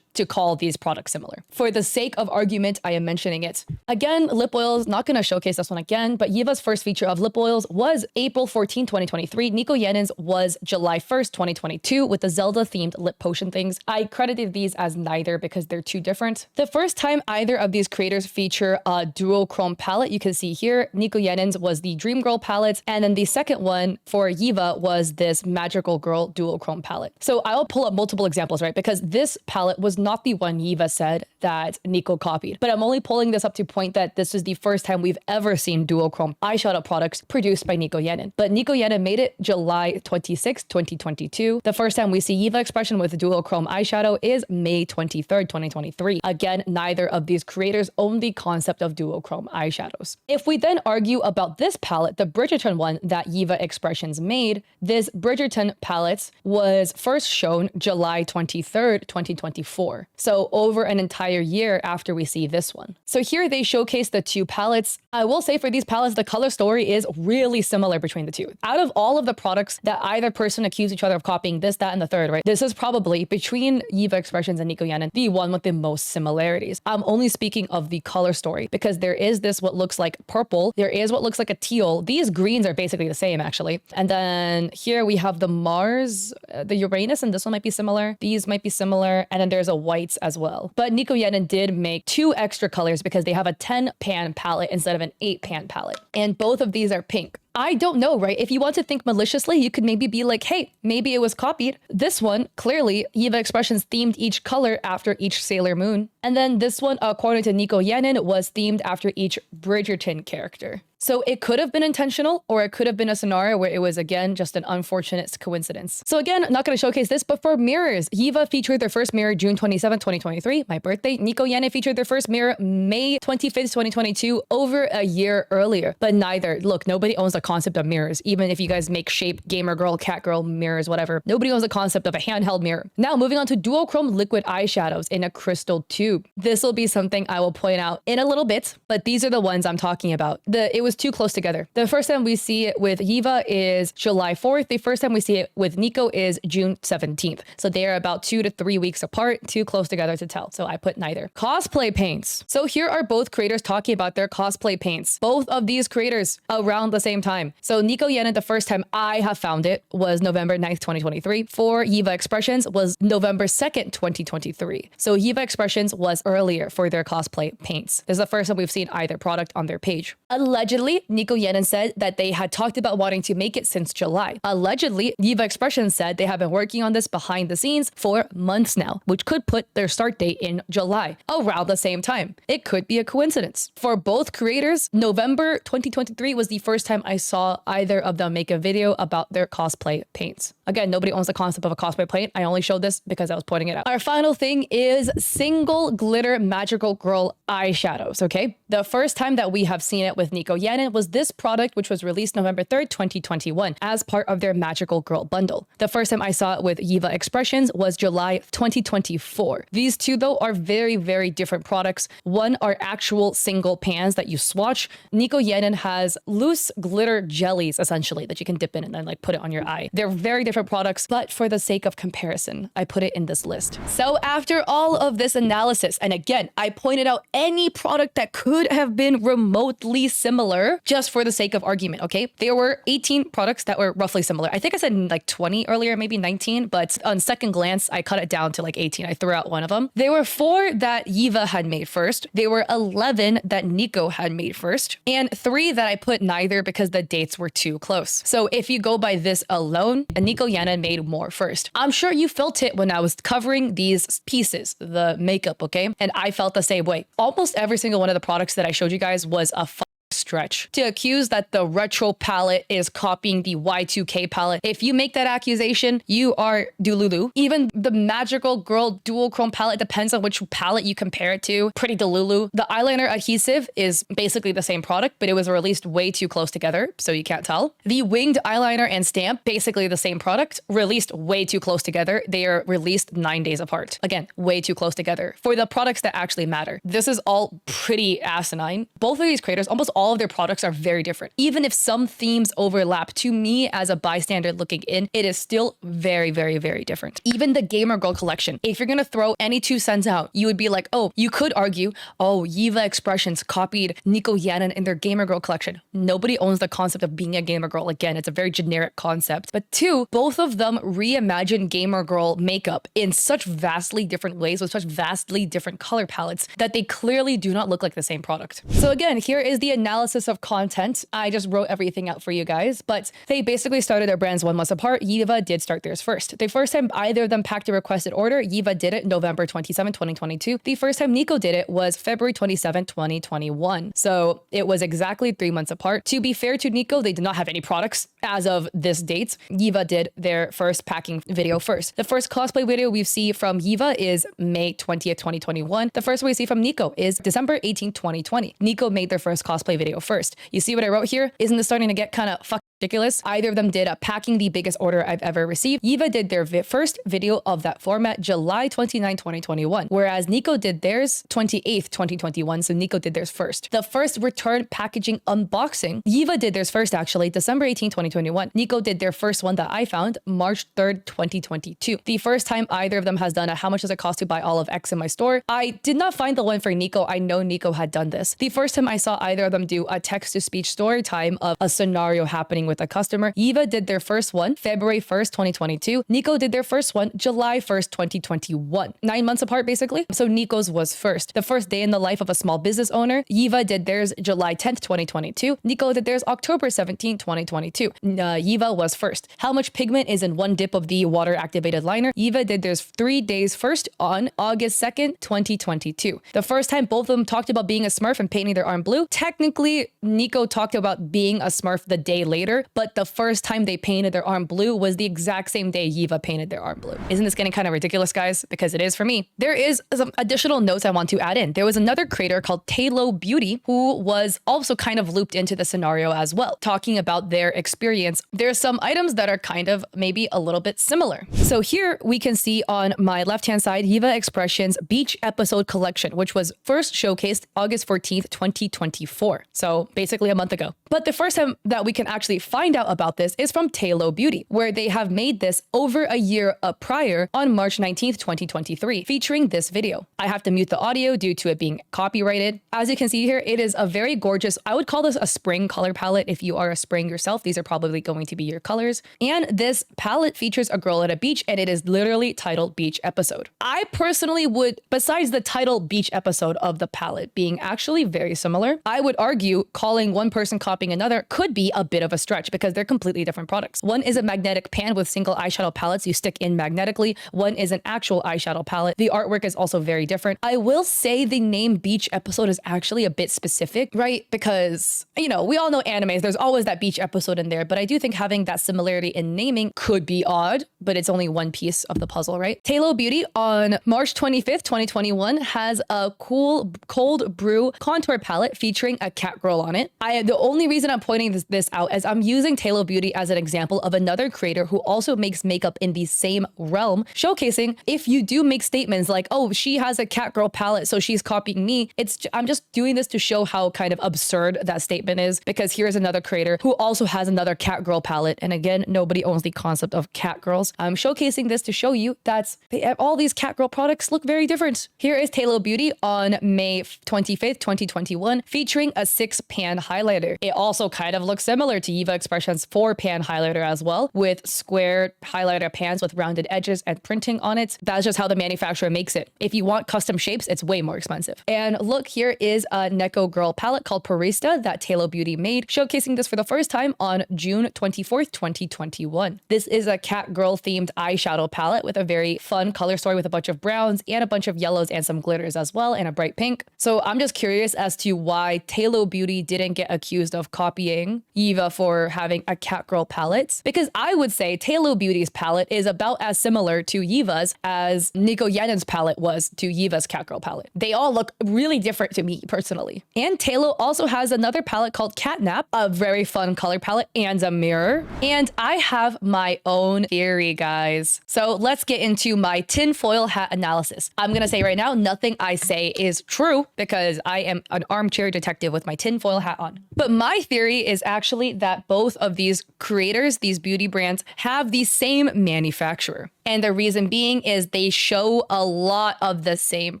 to call these products similar. For the sake of argument, I am mentioning it. Again, lip oils, not going to showcase this one again, but Yiva's first feature of lip oils was April 14, 2023. Nico Yannon's was July 1st, 2022 with the Zelda-themed lip potion things. I credited these as neither because they're too different. The first time either of these creators feature a duochrome palette, you can see here, Nico Yannon's was the Dream Girl palette, and then the second one for Yiva was this Magical Girl duochrome palette. So I'll pull up multiple examples, right? Because this palette was not the one Yiva said that Nico copied, but I'm only pulling this up to point that this is the first time we've ever seen duochrome eyeshadow products produced by Nico Yannon. But Nico Yannon made it July 26, 2022. The first time we see Yiva Expression with duochrome eyeshadow is May 23rd, 2023. Again, neither of these creators own the concept of duochrome eyeshadows. If we then argue about this palette, the Bridgerton one that Yiva Expressions made, this Bridgerton palette was first shown July 23rd, 2024. So over an entire year after we see this one. So here they showcase the two palettes. I will say for these palettes, the color story is really similar between the two. Out of all of the products that either person accused each other of copying this, that, and the third, right? This is probably between Yiva Expressions and Nico Yannon, the one with the most similarities. I'm only speaking of the color story because there is this what looks like purple. There is what looks like a teal. These greens are basically the same actually. And then here we have the Mars, the Uranus, and this one might be similar. These might be similar. And then there's a whites as well. But Nico Yannon did make 2 extra colors because they have a 10 pan palette instead of an 8 pan palette. And both of these are pink. I don't know, right? If you want to think maliciously, you could maybe be like, hey, maybe it was copied. This one, clearly, Yiva Expressions themed each color after each Sailor Moon. And then this one, according to Nico Yannon, was themed after each Bridgerton character. So it could have been intentional, or it could have been a scenario where it was, again, just an unfortunate coincidence. So again, I'm not going to showcase this, but for mirrors, Yiva featured their first mirror June 27, 2023, my birthday. Nico Yannon featured their first mirror May 25th, 2022, over a year earlier. But neither, look, nobody owns the concept of mirrors. Even if you guys make shape, gamer girl, cat girl, mirrors, whatever, nobody owns the concept of a handheld mirror. Now, moving on to duochrome liquid eyeshadows in a crystal tube. This will be something I will point out in a little bit, but these are the ones I'm talking about. It was too close together. The first time we see it with Yiva is July 4th. The first time we see it with Nico is June 17th. So they are about 2 to 3 weeks apart, too close together to tell. So I put neither. Cosplay paints. So here are both creators talking about their cosplay paints. Both of these creators around the same time. So Nico Yannon, the first time I have found it was November 9th, 2023. For Yiva Expressions was November 2nd, 2023. So Yiva Expressions was earlier for their cosplay paints. This is the first time we've seen either product on their page. Allegedly, Nico Yannon said that they had talked about wanting to make it since July. Allegedly, Yiva Expressions said they have been working on this behind the scenes for months now, which could put their start date in July, around the same time. It could be a coincidence. For both creators, November 2023 was the first time I saw either of them make a video about their cosplay paints. Again, nobody owns the concept of a cosplay paint. I only showed this because I was pointing it out. Our final thing is single glitter magical girl eyeshadows, okay? The first time that we have seen it with Nico Yannon was this product, which was released November 3rd, 2021 as part of their magical girl bundle. The first time I saw it with Yiva Expressions was July 2024. These two, though, are very, very different products. One are actual single pans that you swatch. Nico Yannon has loose glitter water jellies, essentially, that you can dip in and then like put it on your eye. They're very different products, but for the sake of comparison, I put it in this list. So after all of this analysis, and again, I pointed out any product that could have been remotely similar just for the sake of argument, okay? There were 18 products that were roughly similar. I think I said like 20 earlier, maybe 19, but on second glance, I cut it down to like 18. I threw out one of them. There were 4 that Yiva had made first. There were 11 that Nico had made first, and 3 that I put neither because the dates were too close. So if you go by this alone, Nico Yana made more first. I'm sure you felt it when I was covering these pieces, the makeup, okay? And I felt the same way. Almost every single one of the products that I showed you guys was a stretch. To accuse that the retro palette is copying the Y2K palette, if you make that accusation, you are Delulu. Even the Magical Girl Dual Chrome palette, depends on which palette you compare it to, pretty Delulu. The eyeliner adhesive is basically the same product, but it was released way too close together, so you can't tell. The winged eyeliner and stamp, basically the same product, released way too close together. They are released 9 days apart. Again, way too close together for the products that actually matter. This is all pretty asinine. Both of these creators, almost all of their products are very different. Even if some themes overlap, to me as a bystander looking in, it is still very, very, very different. Even the Gamer Girl collection, if you're gonna throw any 2 cents out, you would be like, oh, you could argue, oh, Yiva Expressions copied Nico Yannon in their Gamer Girl collection. Nobody owns the concept of being a gamer girl. Again, it's a very generic concept. But 2, both of them reimagine gamer girl makeup in such vastly different ways with such vastly different color palettes that they clearly do not look like the same product. So again, here is the analysis of content. I just wrote everything out for you guys, but they basically started their brands 1 month apart. Yiva did start theirs first. The first time either of them packed a requested order, Yiva did it November 27, 2022. The first time Nico did it was February 27, 2021. So it was exactly 3 months apart. To be fair to Nico, they did not have any products as of this date. Yiva did their first packing video first. The first cosplay video we see from Yiva is May 20th, 2021. The first one we see from Nico is December 18th, 2020. Nico made their first cosplay video first. You see what I wrote here? Isn't this starting to get kind of fucking ridiculous? Either of them did a packing the biggest order I've ever received. Yiva did their first video of that format July 29, 2021, whereas Nico did theirs 28th, 2021. So Nico did theirs first. The first return packaging unboxing, Yiva did theirs first actually, December 18, 2021. Nico did their first one that I found March 3rd, 2022. The first time either of them has done a how much does it cost to buy all of X in my store. I did not find the one for Nico. I know Nico had done this. The first time I saw either of them do a text-to-speech story time of a scenario happening with a customer, Yiva did their first one February 1st, 2022. Nico did their first one July 1st, 2021. 9 months apart, basically. So Nico's was first. The first day in the life of a small business owner, Yiva did theirs July 10th, 2022. Nico did theirs October 17th, 2022. Yiva was first. How much pigment is in one dip of the water-activated liner? Yiva did theirs 3 days first on August 2nd, 2022. The first time both of them talked about being a Smurf and painting their arm blue, technically Nico talked about being a Smurf the day later, but the first time they painted their arm blue was the exact same day Yiva painted their arm blue. Isn't this getting kind of ridiculous, guys? Because it is for me. There is some additional notes I want to add in. There was another creator called Talo Beauty who was also kind of looped into the scenario as well, talking about their experience. There's some items that are kind of maybe a little bit similar. So here we can see on my left-hand side, Yiva Expressions Beach Episode Collection, which was first showcased August 14th, 2024. So basically a month ago. But the first time that we can actually find out about this is from Talo Beauty, where they have made this over a year prior on March 19th, 2023, featuring this video. I have to mute the audio due to it being copyrighted. As you can see here, it is a very gorgeous, I would call this a spring color palette. If you are a spring yourself, these are probably going to be your colors. And this palette features a girl at a beach, and it is literally titled Beach Episode. I personally would, besides the title Beach Episode of the palette being actually very similar, I would argue calling one person copying another could be a bit of a stretch because they're completely different products. One is a magnetic pan with single eyeshadow palettes you stick in magnetically. One is an actual eyeshadow palette. The artwork is also very different. I will say the name Beach Episode is actually a bit specific, right? Because, you know, we all know animes, there's always that beach episode in there, but I do think having that similarity in naming could be odd, but it's only one piece of the puzzle, right? Talo Beauty on March 25th, 2021 has a cool cold brew contour palette featuring a cat girl on it. The only reason I'm pointing this out is I'm I'm using Talo Beauty as an example of another creator who also makes makeup in the same realm, showcasing if you do make statements like, oh, she has a cat girl palette, so she's copying me. I'm just doing this to show how kind of absurd that statement is, because here's another creator who also has another cat girl palette. And again, nobody owns the concept of cat girls. I'm showcasing this to show you that all these cat girl products look very different. Here is Talo Beauty on May 25th, 2021, featuring a 6-pan highlighter. It also kind of looks similar to Eva Expression's 4-pan highlighter as well, with square highlighter pans with rounded edges and printing on it. That's just how the manufacturer makes it. If you want custom shapes, it's way more expensive. And look, here is a Neko Girl palette called Parista that Talo Beauty made, showcasing this for the first time on June 24th, 2021. This is a cat girl themed eyeshadow palette with a very fun color story with a bunch of browns and a bunch of yellows and some glitters as well, and a bright pink. So I'm just curious as to why Talo Beauty didn't get accused of copying Eva for having a cat girl palette, because I would say Talo Beauty's palette is about as similar to Eva's as Nico Yannen's palette was to Eva's cat girl palette. They all look really different to me personally. And Talo also has another palette called Catnap, a very fun color palette and a mirror. And I have my own theory, guys. So let's get into my tinfoil hat analysis. I'm gonna say right now, nothing I say is true because I am an armchair detective with my tinfoil hat on. But my theory is actually that both of these creators, these beauty brands, have the same manufacturer. And the reason being is they show a lot of the same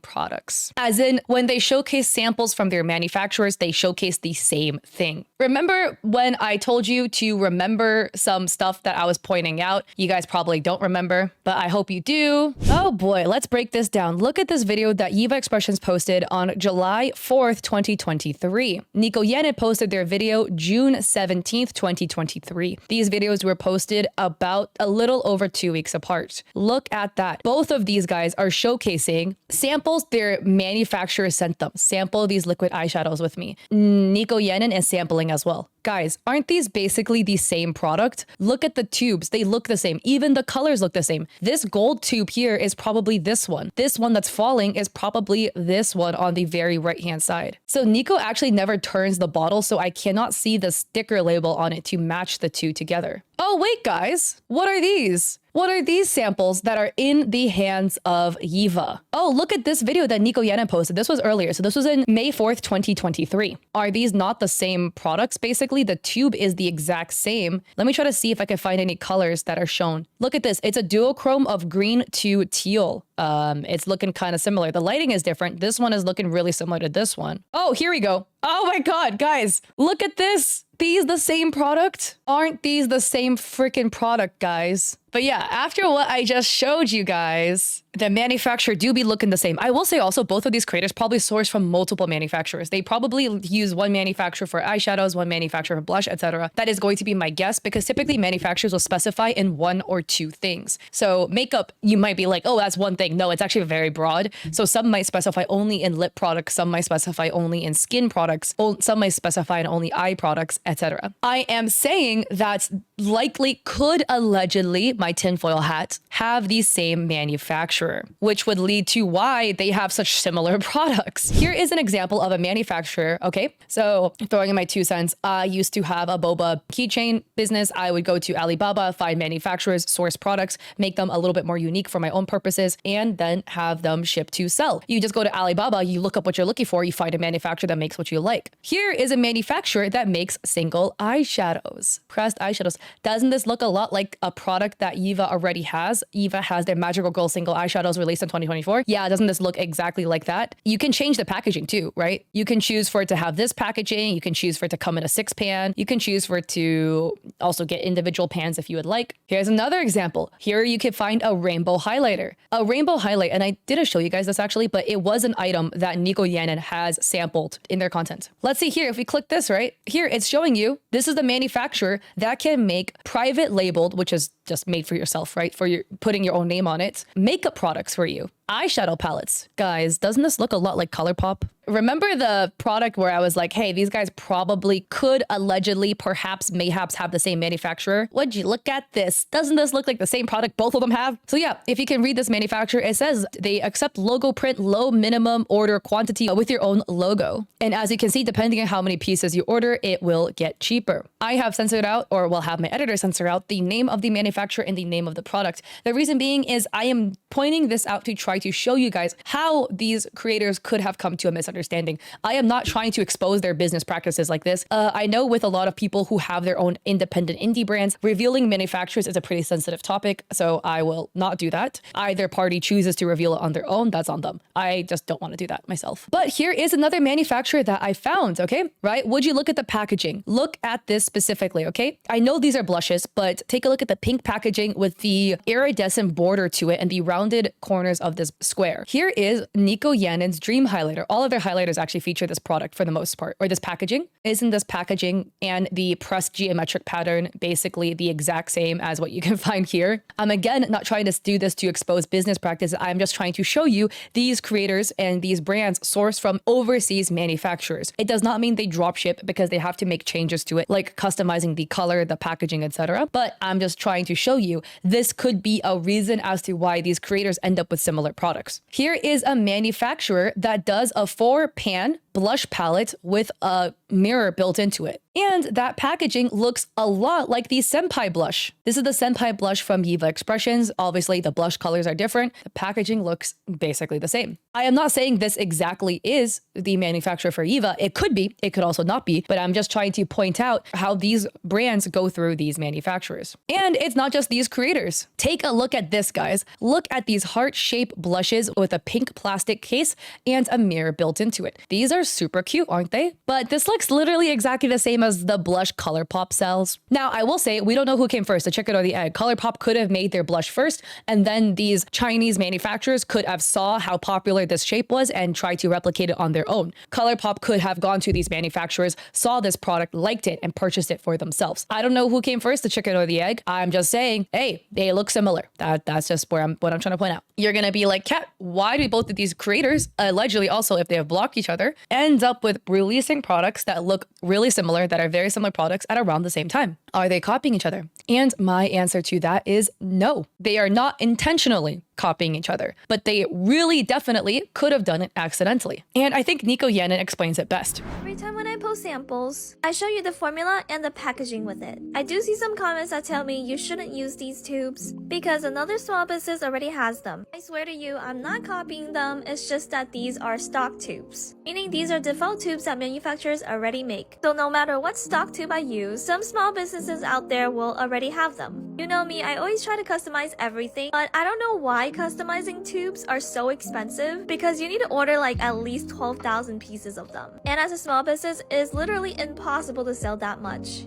products. As in, when they showcase samples from their manufacturers, they showcase the same thing. Remember when I told you to remember some stuff that I was pointing out? You guys probably don't remember, but I hope you do. Oh boy, let's break this down. Look at this video that Eva Expressions posted on July 4th, 2023. Nico Yannen posted their video June 17th, 2023. These videos were posted about a little over 2 weeks apart. Look at that. Both of these guys are showcasing samples their manufacturer sent them. Sample these liquid eyeshadows with me. Nico Yannen is sampling as well. Guys, aren't these basically the same product? Look at the tubes. They look the same. Even the colors look the same. This gold tube here is probably this one. This one that's falling is probably this one on the very right-hand side. So Nico actually never turns the bottle, so I cannot see the sticker label on it to match the two together. Oh, wait, guys. What are these? What are these samples that are in the hands of Eva? Oh, look at this video that Nico Yannen posted. This was earlier. So this was in May 4th, 2023. Are these not the same products? Basically, the tube is the exact same. Let me try to see if I can find any colors that are shown. Look at this. It's a duochrome of green to teal. It's looking kind of similar. The lighting is different. This one is looking really similar to this one. Oh, here we go. Oh my God, guys, look at this. These the same product? Aren't these the same freaking product, guys? But yeah, after what I just showed you guys, the manufacturer do be looking the same. I will say also, both of these creators probably source from multiple manufacturers. They probably use one manufacturer for eyeshadows, one manufacturer for blush, etc. That is going to be my guess, because typically manufacturers will specify in one or two things. So makeup, you might be like, oh, that's one thing. No, it's actually very broad. So some might specify only in lip products, some might specify only in skin products, some might specify in only eye products, etc. I am saying that likely could allegedly, my tinfoil hat, have the same manufacturer, which would lead to why they have such similar products. Here is an example of a manufacturer. Okay, so throwing in my 2 cents, I used to have a boba keychain business. I would go to Alibaba, find manufacturers, source products, make them a little bit more unique for my own purposes, and then have them shipped to sell. You just go to Alibaba, you look up what you're looking for, you find a manufacturer that makes what you like. Here is a manufacturer that makes single eyeshadows, pressed eyeshadows. Doesn't this look a lot like a product that Eva already has? Eva has their Magical Girl single eyeshadows released in 2024. Yeah, doesn't this look exactly like that? You can change the packaging too, right? You can choose for it to have this packaging. You can choose for it to come in a 6-pan. You can choose for it to also get individual pans if you would like. Here's another example. Here you can find a rainbow highlighter. A rainbow highlight, and I didn't show you guys this actually, but it was an item that Nico Yannen has sampled in their content. Let's see here, if we click this, right? Here, it's showing you, this is the manufacturer that can make private labeled, which is just made for yourself, right? For your putting your own name on it, makeup products for you. eyeshadow palettes. Guys, doesn't this look a lot like ColourPop? Remember the product where I was like, hey, these guys probably could allegedly, perhaps, mayhaps have the same manufacturer? Would you look at this? Doesn't this look like the same product both of them have? So yeah, if you can read this manufacturer, it says they accept logo print, low minimum order quantity with your own logo. And as you can see, depending on how many pieces you order, it will get cheaper. I have censored out, or will have my editor censor out, the name of the manufacturer and the name of the product. The reason being is I am pointing this out to try to show you guys how these creators could have come to a misunderstanding. I am not trying to expose their business practices like this. I know with a lot of people who have their own independent indie brands, revealing manufacturers is a pretty sensitive topic, so I will not do that. Either party chooses to reveal it on their own, that's on them. I just don't want to do that myself. But here is another manufacturer that I found, okay? Right? Would you look at the packaging? Look at this specifically, okay? I know these are blushes, but take a look at the pink packaging with the iridescent border to it and the rounded corners of this square. Here is Nico Yannen's Dream Highlighter. All of their highlighters actually feature this product for the most part, or this packaging. Isn't this packaging and the pressed geometric pattern basically the exact same as what you can find here? I'm again not trying to do this to expose business practices. I'm just trying to show you these creators and these brands source from overseas manufacturers. It does not mean they drop ship because they have to make changes to it, like customizing the color, the packaging, etc. But I'm just trying to show you this could be a reason as to why these creators end up with similar products. Here is a manufacturer that does a 4-pan blush palette with a mirror built into it. And that packaging looks a lot like the Senpai blush. This is the Senpai blush from Yiva Expressions. Obviously, the blush colors are different. The packaging looks basically the same. I am not saying this exactly is the manufacturer for Yiva. It could be, it could also not be, but I'm just trying to point out how these brands go through these manufacturers. And it's not just these creators. Take a look at this, guys. Look at these heart-shaped blushes with a pink plastic case and a mirror built into it. These are super cute, aren't they? But this looks literally exactly the same as the blush ColourPop sells. Now, I will say, we don't know who came first, the chicken or the egg. ColourPop could have made their blush first, and then these Chinese manufacturers could have saw how popular this shape was and tried to replicate it on their own. ColourPop could have gone to these manufacturers, saw this product, liked it, and purchased it for themselves. I don't know who came first, the chicken or the egg. I'm just saying, hey, they look similar. That's just what I'm trying to point out. You're gonna be like, Kat, why do both of these creators, allegedly also if they have blocked each other, end up with releasing products that look really similar, that are very similar products at around the same time? Are they copying each other? And my answer to that is no. They are not intentionally copying each other, but they really definitely could have done it accidentally. And I think Nico Yannen explains it best. Every time when I post samples, I show you the formula and the packaging with it. I do see some comments that tell me you shouldn't use these tubes because another small business already has them. I swear to you, I'm not copying them, it's just that these are stock tubes. Meaning these are default tubes that manufacturers already make. So no matter what stock tube I use, some small businesses out there will already have them. You know me, I always try to customize everything, but I don't know why customizing tubes are so expensive because you need to order like at least 12,000 pieces of them. And as a small business, it is literally impossible to sell that much.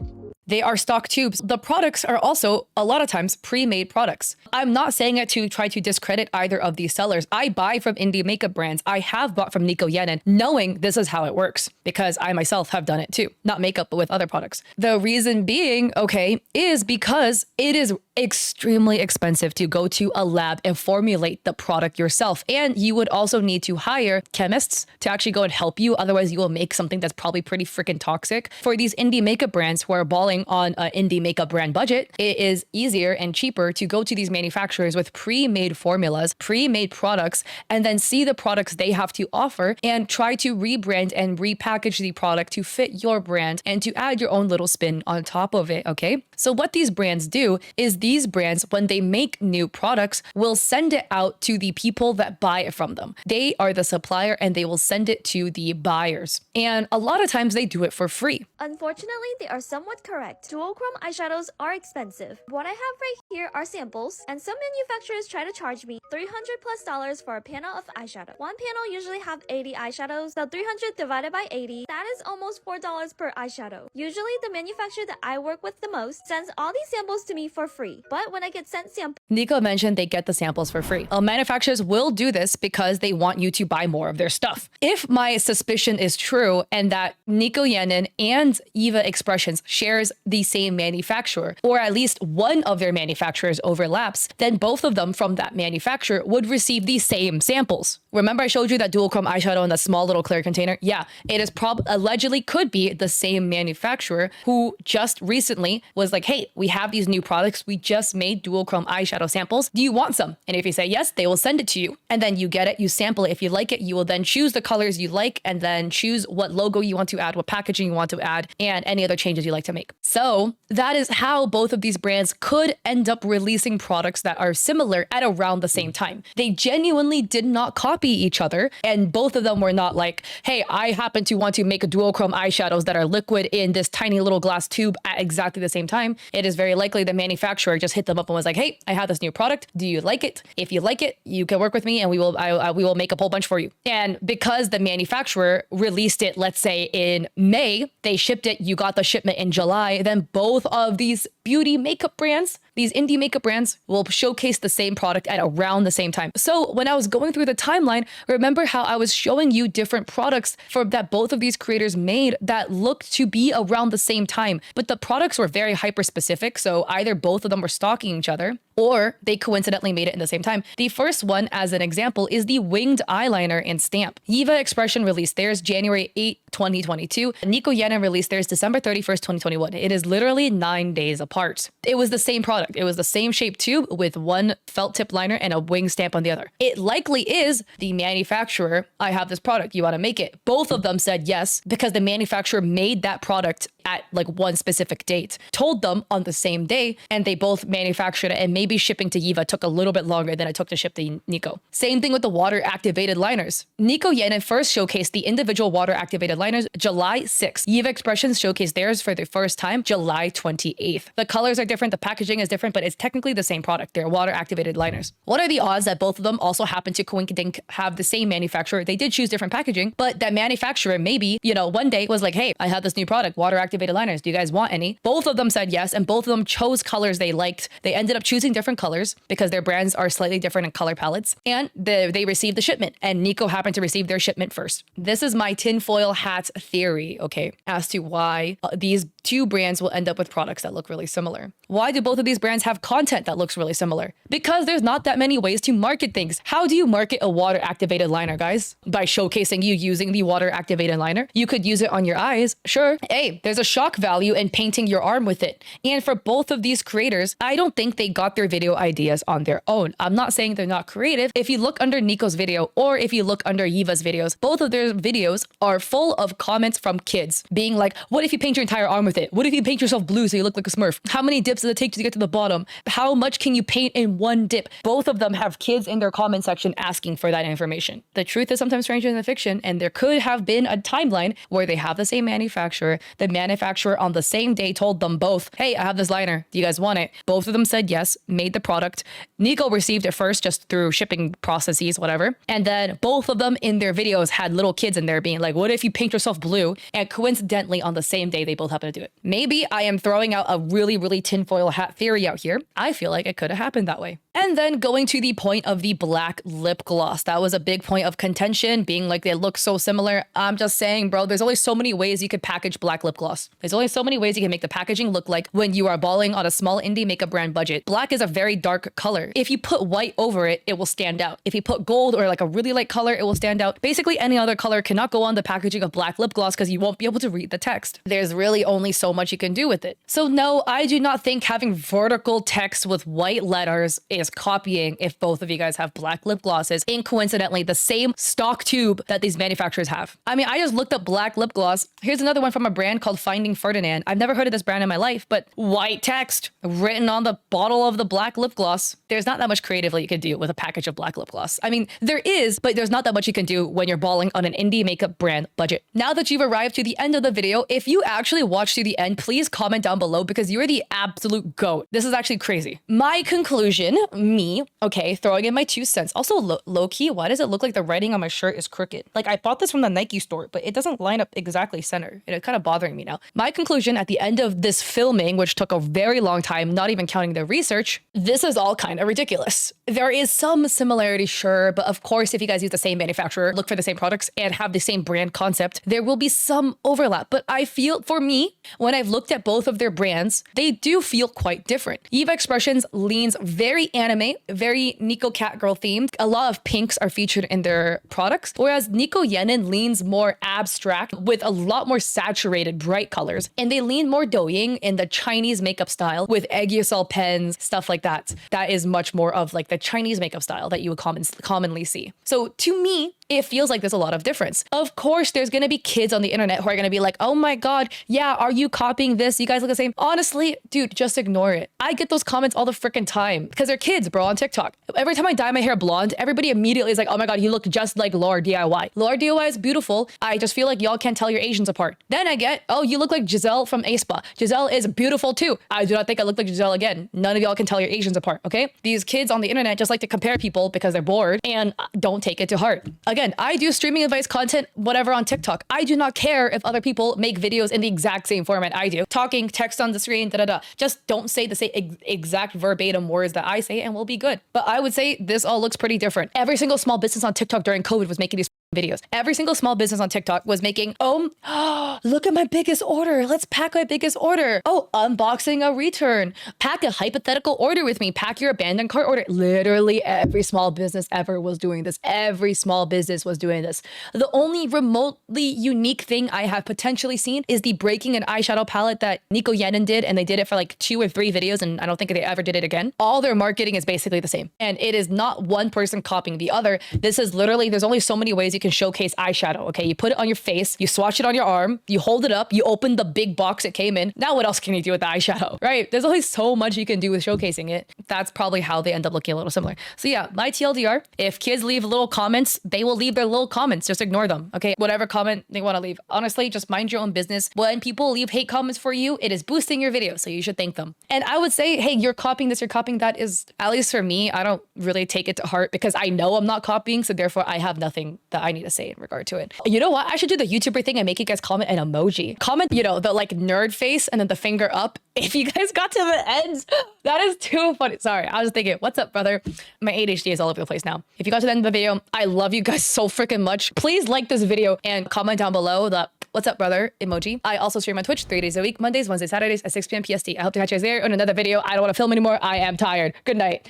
They are stock tubes. The products are also a lot of times pre-made products. I'm not saying it to try to discredit either of these sellers. I buy from indie makeup brands. I have bought from Nico Yannen knowing this is how it works because I myself have done it too. Not makeup, but with other products. The reason being, okay, is because it is extremely expensive to go to a lab and formulate the product yourself. And you would also need to hire chemists to actually go and help you. Otherwise, you will make something that's probably pretty freaking toxic. For these indie makeup brands who are balling on an indie makeup brand budget, it is easier and cheaper to go to these manufacturers with pre-made formulas, pre-made products, and then see the products they have to offer and try to rebrand and repackage the product to fit your brand and to add your own little spin on top of it, okay? So what these brands do is these brands, when they make new products, will send it out to the people that buy it from them. They are the supplier and they will send it to the buyers. And a lot of times they do it for free. Unfortunately, they are somewhat correct. Dual-chrome eyeshadows are expensive. What I have right here are samples, and some manufacturers try to charge me $300+ for a panel of eyeshadow. One panel usually have 80 eyeshadows, so 300 divided by 80, that is almost $4 per eyeshadow. Usually, the manufacturer that I work with the most sends all these samples to me for free. But when I get sent samples, Nico mentioned they get the samples for free. Manufacturers will do this because they want you to buy more of their stuff. If my suspicion is true and that Nico Yenin and Eva Expressions shares the same manufacturer, or at least one of their manufacturers overlaps, then both of them from that manufacturer would receive the same samples. Remember I showed you that dual chrome eyeshadow in the small little clear container? Yeah, it is allegedly could be the same manufacturer who just recently was like, hey, we have these new products. We just made dual chrome eyeshadow samples. Do you want some? And if you say yes, they will send it to you. And then you get it, you sample it. If you like it, you will then choose the colors you like and then choose what logo you want to add, what packaging you want to add, and any other changes you like to make. So that is how both of these brands could end up releasing products that are similar at around the same time. They genuinely did not copy each other, and both of them were not like, hey, I happen to want to make a dual chrome eyeshadows that are liquid in this tiny little glass tube at exactly the same time. It is very likely the manufacturer just hit them up and was like, hey, I have this new product. Do you like it? If you like it, you can work with me and we will make a whole bunch for you. And because the manufacturer released it, let's say in May, they shipped it, you got the shipment in July, then both of these beauty makeup brands, these indie makeup brands, will showcase the same product at around the same time. So when I was going through the timeline, remember how I was showing you different products that both of these creators made that looked to be around the same time, but the products were very hyper specific. So either both of them were stalking each other or they coincidentally made it in the same time. The first one, as an example, is the winged eyeliner and stamp. Eva Expression released theirs January 8, 2022. Nico Yenin released theirs December 31st, 2021. It is literally 9 days apart. It was the same product. It was the same shape tube with one felt tip liner and a wing stamp on the other. It likely is the manufacturer, I have this product, you want to make it. Both of them said yes because the manufacturer made that product at like one specific date, told them on the same day, and they both manufactured it, and maybe shipping to Eva took a little bit longer than it took to ship to Nico. Same thing with the water activated liners. Nico Yenin first showcased the individual water activated liners July 6th. Eva Expressions showcased theirs for the first time July 28th. The colors are different, the packaging is different, but it's technically the same product. They're water activated liners. What are the odds that both of them also happen to coinkydink have the same manufacturer? They did choose different packaging, but that manufacturer maybe, one day was like, hey, I have this new product, water activated liners. Do you guys want any? Both of them said yes, and both of them chose colors they liked. They ended up choosing different colors because their brands are slightly different in color palettes, and they received the shipment, and Nico happened to receive their shipment first. This is my tinfoil hat theory, okay, as to why these two brands will end up with products that look really similar. Why do both of these brands have content that looks really similar? Because there's not that many ways to market things. How do you market a water activated liner, guys? By showcasing you using the water activated liner. You could use it on your eyes, sure. Hey, there's a shock value in painting your arm with it. And for both of these creators, I don't think they got their video ideas on their own. I'm not saying they're not creative. If you look under Nico's video or if you look under Eva's videos, both of their videos are full of comments from kids being like, what if you paint your entire arm with it? What if you paint yourself blue so you look like a Smurf? How many dips does it take to get to the bottom? How much can you paint in one dip? Both of them have kids in their comment section asking for that information. The truth is sometimes stranger than the fiction, and there could have been a timeline where they have the same manufacturer. The manufacturer on the same day told them both, hey, I have this liner. Do you guys want it? Both of them said yes, made the product. Nico received it first just through shipping processes, whatever. And then both of them in their videos had little kids in there being like, what if you paint yourself blue? And coincidentally, on the same day, they both happen to do it. Maybe I am throwing out a really, really tinfoil hat theory out here. I feel like it could have happened that way. And then going to the point of the black lip gloss. That was a big point of contention, being like they look so similar. I'm just saying, bro, there's only so many ways you could package black lip gloss. There's only so many ways you can make the packaging look like when you are balling on a small indie makeup brand budget. Black is a very dark color. If you put white over it, it will stand out. If you put gold or like a really light color, it will stand out. Basically, any other color cannot go on the packaging of black lip gloss because you won't be able to read the text. There's really only so much you can do with it. So no, I do not think having vertical text with white letters is copying if both of you guys have black lip glosses in coincidentally the same stock tube that these manufacturers have. I mean, I just looked up black lip gloss. Here's another one from a brand called Finding Ferdinand. I've never heard of this brand in my life, but white text written on the bottle of the black lip gloss. There's not that much creatively you can do with a package of black lip gloss. I mean, there is, but there's not that much you can do when you're balling on an indie makeup brand budget. Now that you've arrived to the end of the video, if you actually watched to the end, please comment down below because you're the absolute GOAT. This is actually crazy. My conclusion me, okay, throwing in my 2 cents. Also, low-key, why does it look like the writing on my shirt is crooked? Like, I bought this from the Nike store, but it doesn't line up exactly center. And it's kind of bothering me now. My conclusion at the end of this filming, which took a very long time, not even counting the research, this is all kind of ridiculous. There is some similarity, sure, but of course, if you guys use the same manufacturer, look for the same products, and have the same brand concept, there will be some overlap. But I feel, for me, when I've looked at both of their brands, they do feel quite different. Eva Expressions leans very anime, very Nico Catgirl themed. A lot of pinks are featured in their products, whereas Nico Yenin leans more abstract with a lot more saturated bright colors. And they lean more Douyin in the Chinese makeup style with Accuse pens, stuff like that. That is much more of like the Chinese makeup style that you would commonly see. So to me, it feels like there's a lot of difference. Of course, there's gonna be kids on the internet who are gonna be like, oh my God, yeah, are you copying this? You guys look the same. Honestly, dude, just ignore it. I get those comments all the freaking time because they're kids, bro, on TikTok. Every time I dye my hair blonde, everybody immediately is like, oh my God, you look just like Laura DIY. Laura DIY is beautiful. I just feel like y'all can't tell your Asians apart. Then I get, oh, you look like Giselle from aespa. Giselle is beautiful too. I do not think I look like Giselle again. None of y'all can tell your Asians apart, okay? These kids on the internet just like to compare people because they're bored and don't take it to heart. Again, I do streaming advice content, whatever, on TikTok. I do not care if other people make videos in the exact same format I do. Talking, text on the screen, da-da-da. Just don't say the same exact verbatim words that I say and we'll be good. But I would say this all looks pretty different. Every single small business on TikTok during COVID was making these videos. Every single small business on TikTok was making, oh, look at my biggest order. Let's pack my biggest order. Oh, unboxing a return. Pack a hypothetical order with me. Pack your abandoned cart order. Literally every small business ever was doing this. Every small business was doing this. The only remotely unique thing I have potentially seen is the breaking an eyeshadow palette that Nico Yenin did, and they did it for like 2 or 3 videos, and I don't think they ever did it again. All their marketing is basically the same. And it is not one person copying the other. This is literally, there's only so many ways you can showcase eyeshadow, okay? You put it on your face, you swatch it on your arm, you hold it up, you open the big box it came in. Now what else can you do with the eyeshadow, right? There's only so much you can do with showcasing it. That's probably how they end up looking a little similar. So yeah, my TLDR, if kids leave little comments, they will leave their little comments. Just ignore them, okay? Whatever comment they want to leave. Honestly, just mind your own business. When people leave hate comments for you, it is boosting your video, so you should thank them. And I would say, hey, you're copying this, you're copying that, is, at least for me, I don't really take it to heart because I know I'm not copying, so therefore I have nothing that I need to say in regard to it. You know what? I should do the YouTuber thing and make you guys comment an emoji. Comment, you know, the like nerd face and then the finger up. If you guys got to the end, that is too funny. Sorry, I was thinking, what's up, brother? My ADHD is all over the place now. If you got to the end of the video, I love you guys so freaking much. Please like this video and comment down below the what's up, brother emoji. I also stream on Twitch 3 days a week, Mondays, Wednesdays, Saturdays at 6 p.m. PST. I hope to catch you guys there in another video. I don't want to film anymore. I am tired. Good night.